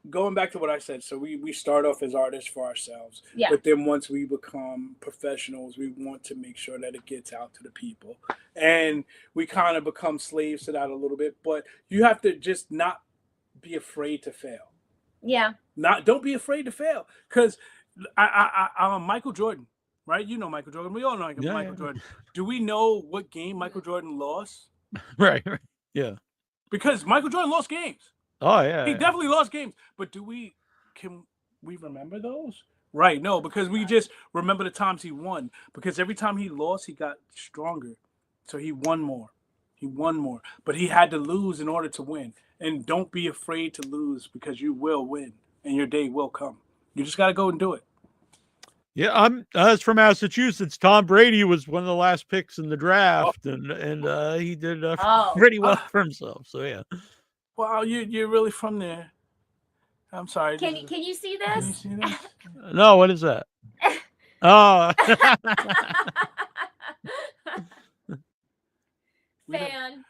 going back to what I said, so we start off as artists for ourselves. Yeah. But then once we become professionals, we want to make sure that it gets out to the people. And we kind of become slaves to that a little bit. But you have to just not be afraid to fail. Yeah. Don't be afraid to fail. Because I'm Michael Jordan, right? You know Michael Jordan. We all know Michael Jordan. Do we know what game Michael Jordan lost? Right. Yeah. Because Michael Jordan lost games. Oh yeah. He definitely lost games. But can we remember those? Right. No, because we just remember the times he won. Because every time he lost, he got stronger. So he won more. But he had to lose in order to win. And don't be afraid to lose, because you will win and your day will come. You just got to go and do it. Yeah, I'm from Massachusetts. Tom Brady was one of the last picks in the draft, and he did pretty well for himself. So yeah. Wow, you're really from there. I'm sorry. Can you see this? Can you see this? No, what is that? Oh. Fan.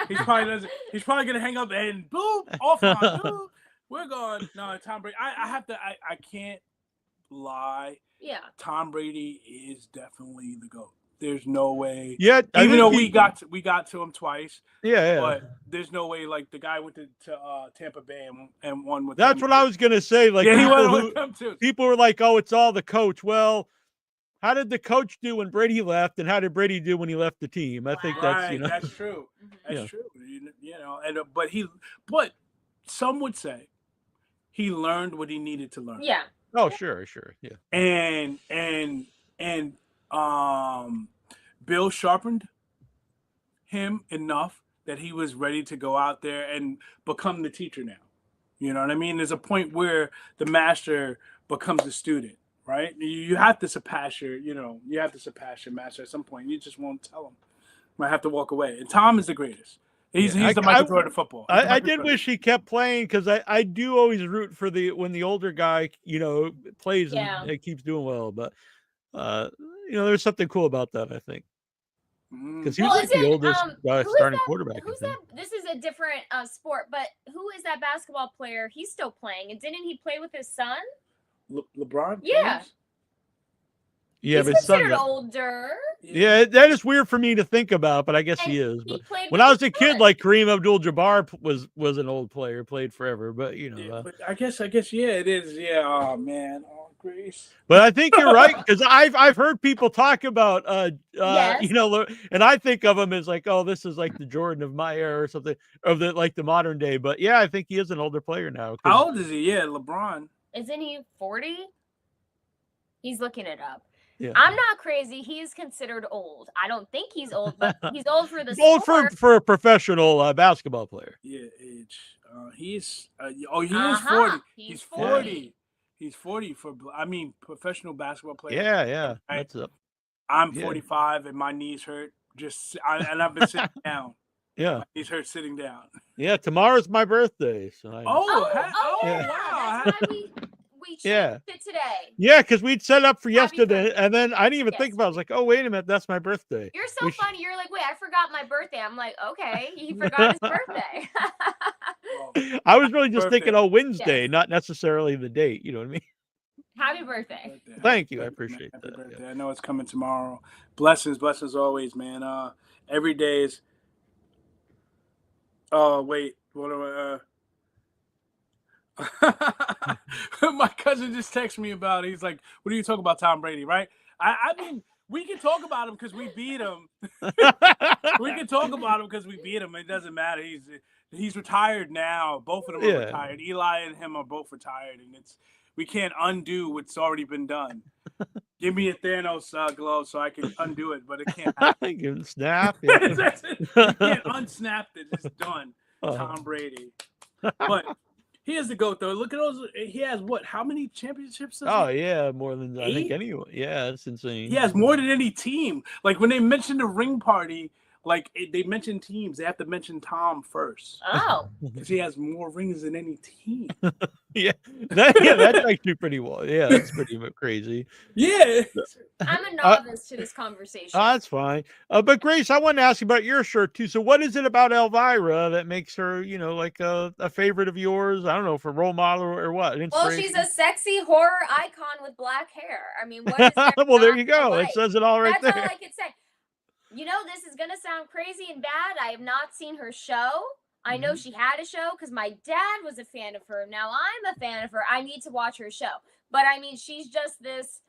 He's probably gonna hang up and boom, offline. Boom, we're gone. No, Tom Brady. I can't lie. Yeah. Tom Brady is definitely the GOAT. There's no way. Yeah. Even though we got to him twice. Yeah. But there's no way. Like, the guy went to Tampa Bay and won with. That's what I was gonna say. Like, he won with them too. People were like, "Oh, it's all the coach." Well, how did the coach do when Brady left, and how did Brady do when he left the team? I think that's that's true. That's true. You know, and but some would say he learned what he needed to learn. Yeah. Oh, sure, yeah. And Bill sharpened him enough that he was ready to go out there and become the teacher now. You know what I mean? There's a point where the master becomes the student, right? You have to surpass your master at some point. You just won't tell him. You might have to walk away. And Tom is the greatest. He's the Michael Jordan of football. I did wish he kept playing, because I do always root for when the older guy, plays and keeps doing well. But there's something cool about that, I think, because he was like the oldest starting quarterback. Who's that? This is a different sport, but who is that basketball player? He's still playing, and didn't he play with his son? LeBron? Yeah. James? Yeah, he's but his considered older. Yeah, that is weird for me to think about, but I guess he is. But when I was a kid, like Kareem Abdul-Jabbar was an old player, played forever. But but I guess yeah, it is. Yeah, oh man, Grace. But I think you're right, because I've heard people talk about Yes. you know, and I think of him as like, oh, this is like the Jordan of my era or something, of the like the modern day. But yeah, I think he is an older player now. How old is he? Yeah, LeBron. Isn't he 40? He's looking it up. Yeah. I'm not crazy. He's considered old. I don't think he's old, but he's old for the He's old sport. for a professional basketball player. Yeah, age. He's he is Uh-huh. 40. He's 40. He's 40 for professional basketball player. Yeah, Right? that's up. I'm Yeah. 45 and my knees hurt. And I've been sitting down. Yeah, My knees hurt sitting down. yeah. Tomorrow's my birthday, so Oh, Oh, Yeah. yeah. That's why we changed Yeah. it today. yeah, because we'd set up for Happy yesterday, birthday. and then I didn't even Yes. think about it. I was like, oh, wait a minute, that's my birthday. You're so We sh- funny. You're like, wait, I forgot my birthday. I'm like, okay, he forgot his birthday. Well, I was really just Birthday. thinking, oh, Wednesday, Yes. not necessarily the date. You know what I mean? Happy birthday. birthday. Thank you. I Happy appreciate Happy that. birthday. I know it's coming tomorrow. Blessings always, man. Every day is. Oh wait, what do I? My cousin just texted me about it. He's like, "What are you talking about, Tom Brady?" Right? I mean, we can talk about him because we beat him. We can talk about him because we beat him. It doesn't matter. He's retired now. Both of them Yeah. are retired. Eli and him are both retired, and we can't undo what's already been done. Give me a Thanos glove so I can undo it, but it can't happen. Give it a snap. Yeah. You can't unsnap it. It's done. Uh, Tom Brady. But he has the GOAT though. Look at those. He has what? How many championships? does oh he yeah, more than I think 8? anyone. Yeah, that's insane. He has more than any team. Like when they mention the ring party, like they mention teams, they have to mention Tom first Oh, because he has more rings than any team. yeah, that's actually pretty well. Yeah, that's pretty crazy. Yeah. I'm a novice to this conversation. That's fine. But Grace, I wanted to ask you about your shirt too. So, what is it about Elvira that makes her, you know, like a favorite of yours? I don't know, for role model or what? An Well, she's a inspiration? sexy horror icon with black hair. I mean, what is there Well, there not you to go. like? It says it all right That's all there. I could say. You know, this is gonna sound crazy and bad. I have not seen her show. I know she had a show because my dad was a fan of her. Now I'm a fan of her. I need to watch her show. But I mean, she's just this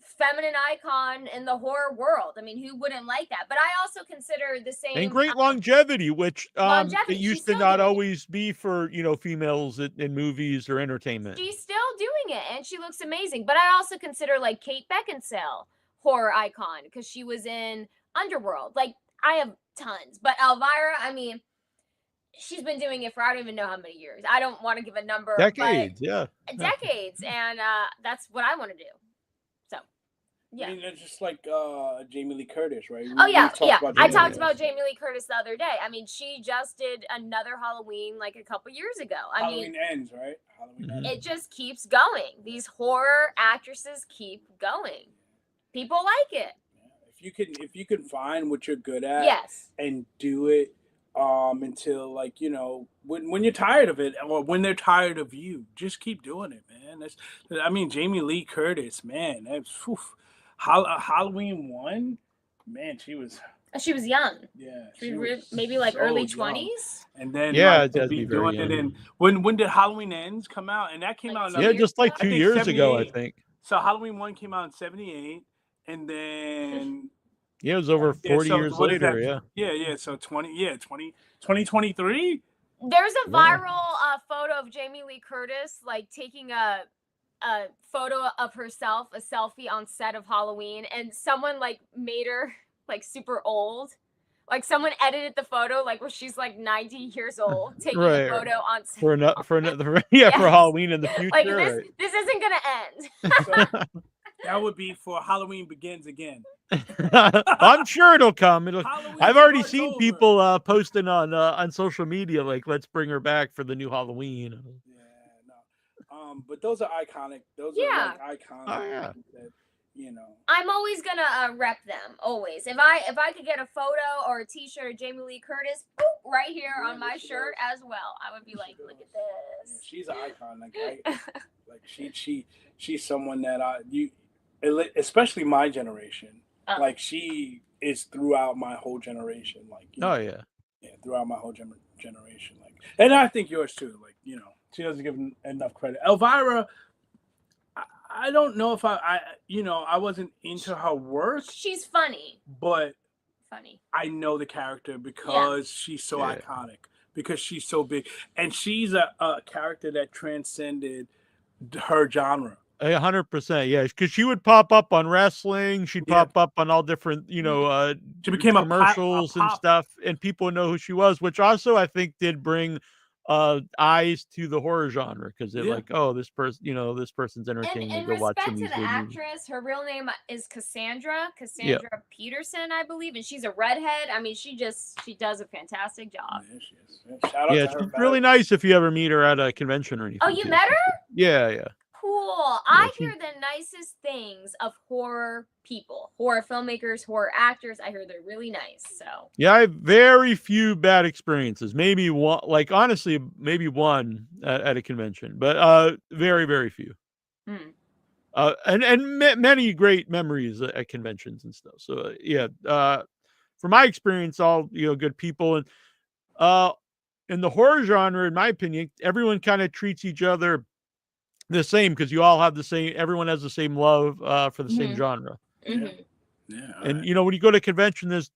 feminine icon in the horror world. I mean, who wouldn't like that? But I also consider the same. And great longevity, which Longevity. it She's used to still not doing it. always be for, you know, females in movies or entertainment. She's still doing it and she looks amazing. But I also consider like Kate Beckinsale horror icon because she was in Underworld. Like I have tons. But Elvira, I mean, she's been doing it for I don't even know how many years. I don't want to give a number. Decades, yeah. But decades. And that's what I want to do. So yeah. I mean, that's just like Jamie Lee Curtis, right? Oh yeah, yeah. I Jamie talked Lee about Jamie Lee Curtis the other day. I mean, she just did another Halloween like a couple years ago. I Halloween mean, ends, right? Halloween ends. it just keeps going. These horror actresses keep going. People like it. If you can find what you're good at, Yes. and do it until like, you know, when you're tired of it or when they're tired of you, just keep doing it, man. I mean, Jamie Lee Curtis, man, that's Halloween 1, man, she was young. yeah, She was maybe like so early young. 20s. And then Yeah, like, it does to be be very doing it young. in when did Halloween Ends come out? And that came Like out in two Yeah, years just like ago? 2 think years ago, I 78. think. So Halloween 1 came out in 78, and then Yeah, it was over 40 so years what is later, that? yeah. Yeah, so 2023. There's a Yeah. viral photo of Jamie Lee Curtis like taking a photo of herself, a selfie on set of Halloween, and someone like made her like super old. Like someone edited the photo like where she's like 90 years old taking Right. a photo on set. For another for Yes. Halloween in the future. Like right. this isn't gonna end. So that would be for Halloween Begins again. I'm sure it'll come. Halloween I've already starts seen over. people posting on social media like, let's bring her back for the new Halloween. Yeah, no. But those are iconic. Those Yeah. are like iconic. Oh, yeah. That, you know. I'm always gonna rep them. Always. If I could get a photo or a T-shirt of Jamie Lee Curtis, boop, right here Yeah, on my there she shirt goes. as well, I would be like, She look at Yeah, this. she's an icon. Like she's someone that especially my generation. Like she is throughout my whole generation. Like you know, Oh yeah. yeah, throughout my whole generation. Like, and I think yours too. Like, you know, she doesn't give enough credit. Elvira, I don't know if I wasn't into her work, She's funny. but Funny. I know the character because she's so Yeah. iconic, because she's so big, and she's a character that transcended her genre. 100%, yeah, because she would pop up on wrestling, she'd Yeah. pop up on all different, She became a commercials and pop. stuff, and people would know who she was, which also I think did bring eyes to the horror genre because they're Yeah. like, oh, this person, this person's And entertaining. in Go watch respect some of to these the weird movies. actress, her real name is Cassandra Peterson, I believe, and she's a redhead. I mean, she does a fantastic job. Yeah, she is. Yeah, shout out Yeah, to her. she's really nice if you ever meet her at a convention or anything. Oh, you too. met her? Yeah. Cool. I hear the nicest things of horror people, horror filmmakers, horror actors. I hear they're really nice. So Yeah, I have very few bad experiences. Maybe one, like honestly, maybe one at a convention, but very, very few. And many great memories at conventions and stuff. So yeah, from my experience, all good people, and in the horror genre, in my opinion, everyone kind of treats each other the same because you all have the same. Everyone has the same love for the same genre. Yeah. And when you go to a convention, there's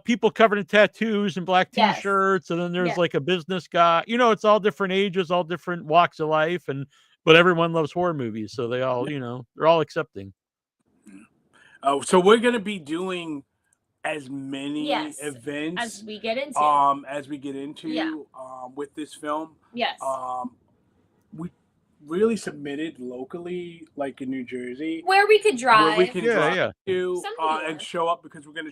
people covered in tattoos and black t-shirts, and then there's like a business guy. It's all different ages, all different walks of life, but everyone loves horror movies, so they all they're all accepting. So we're gonna be doing as many events as we get into with this film. Yes. We really submitted locally, like in New Jersey, where we could drive, where we can drive to and show up, because we're gonna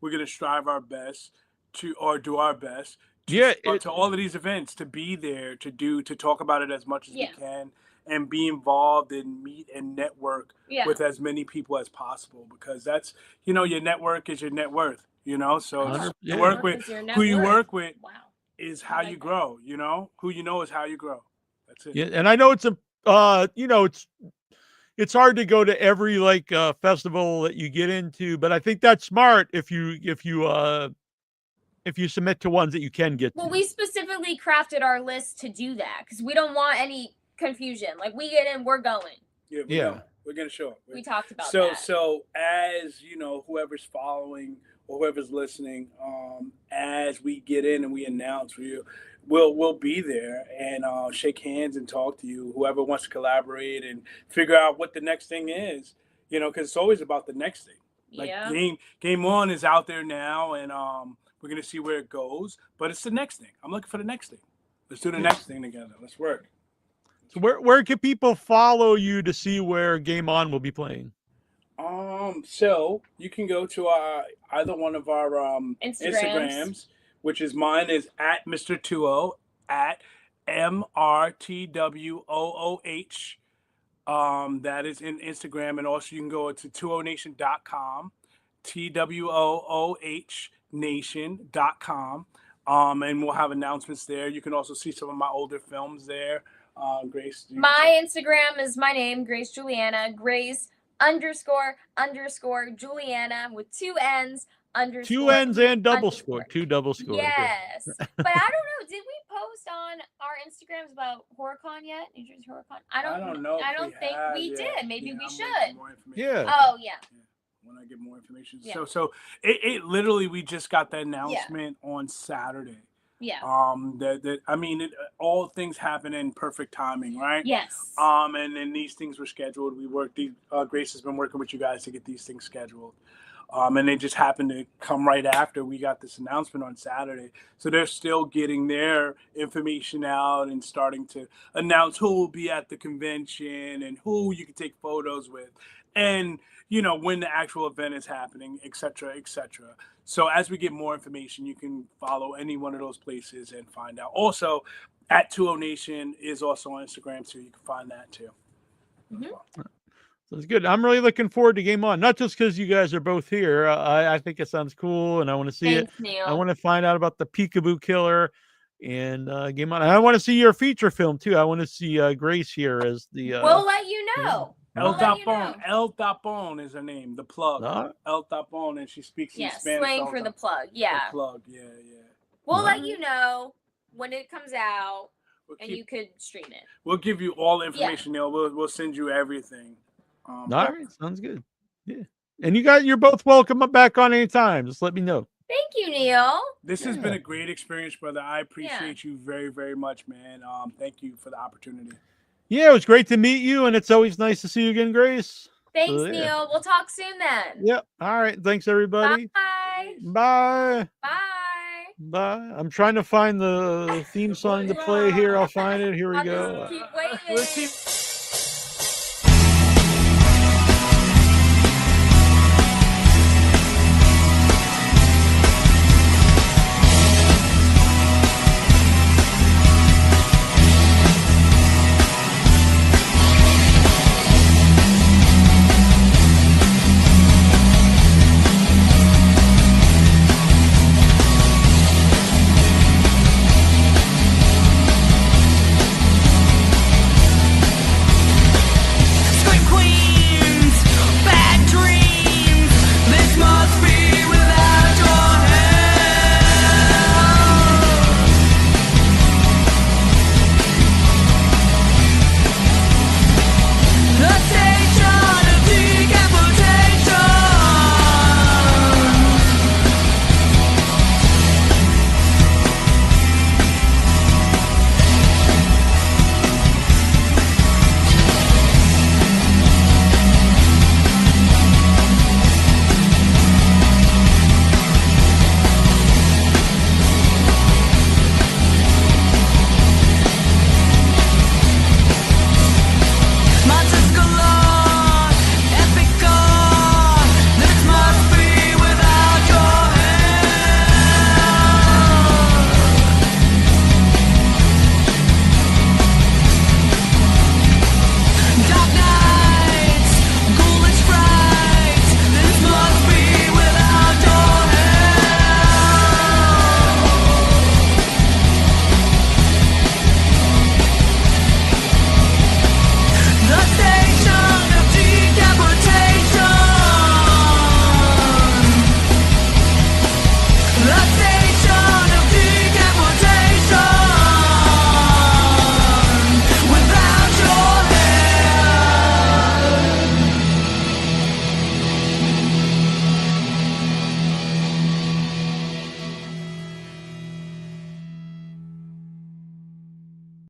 we're gonna strive our best to, or do our best to all of these events, to be there, to talk about it as much as we can, and be involved and meet and network with as many people as possible, because that's your network is your net worth, so you work with who you work with is how you grow. Who is how you grow. That's it. Yeah, and I know it's it's hard to go to every festival that you get into, but I think that's smart if you submit to ones that you can get to. Well, we specifically crafted our list to do that because we don't want any confusion. Like, we get in, we're going. Yeah, we're gonna show up. We talked about that. So as whoever's following or whoever's listening, as we get in and we announce for you, we'll be there and shake hands and talk to you. Whoever wants to collaborate and figure out what the next thing is, because it's always about the next thing. Like game on is out there now, and we're gonna see where it goes. But it's the next thing. I'm looking for the next thing. Let's do the next thing together. Let's work. So where can people follow you to see where Game On will be playing? So you can go to either one of our Instagrams, which is mine is at Mr. 20 at MRTWOOH. That is in Instagram, and also you can go to 20nation.com, TWOOH nation.com. And we'll have announcements there. You can also see some of my older films there. Grace. My Instagram is my name, Grace Julianna. Grace _ Julianna with 2 N's _ 2 N's and double score. 2 double scores. Yes. But I don't know. Did we post on our Instagrams about HorrorCon yet? New Jersey HorrorCon? I don't know. I don't think we did. Maybe we should. Yeah. Oh, yeah. When I get more information. So it literally, we just got the announcement on Saturday. Yeah. All things happen in perfect timing, right? Yes. And then these things were scheduled. We worked. Grace has been working with you guys to get these things scheduled. And they just happened to come right after we got this announcement on Saturday. So they're still getting their information out and starting to announce who will be at the convention and who you can take photos with, and when the actual event is happening, et cetera, et cetera. So as we get more information, you can follow any one of those places and find out. Also, at 20 Nation is also on Instagram, so you can find that too. Mm-hmm. Sounds good. I'm really looking forward to Game On, not just because you guys are both here. I think it sounds cool, and I want to see it. Neil. I want to find out about the Peekaboo Killer and Game On. And I want to see your feature film too. I want to see Grace here as the. We'll let you know. El Tapon is her name. The plug. El Tapon, and she speaks in Spanish. Slang for the plug. Yeah. The plug. Yeah. We'll let you know when it comes out. and you could stream it. We'll give you all the information, Neil. We'll send you everything. All right, sounds good. Yeah, and you're both welcome back on anytime. Just let me know. Thank you, Neil. This has been a great experience, brother. I appreciate you very, very much, man. Thank you for the opportunity. Yeah, it was great to meet you, and it's always nice to see you again, Grace. Thanks, Neil. We'll talk soon then. Yep. All right. Thanks, everybody. Bye. Bye. Bye. Bye. I'm trying to find the theme song to play here. I'll find it. Here we go. Keep waiting.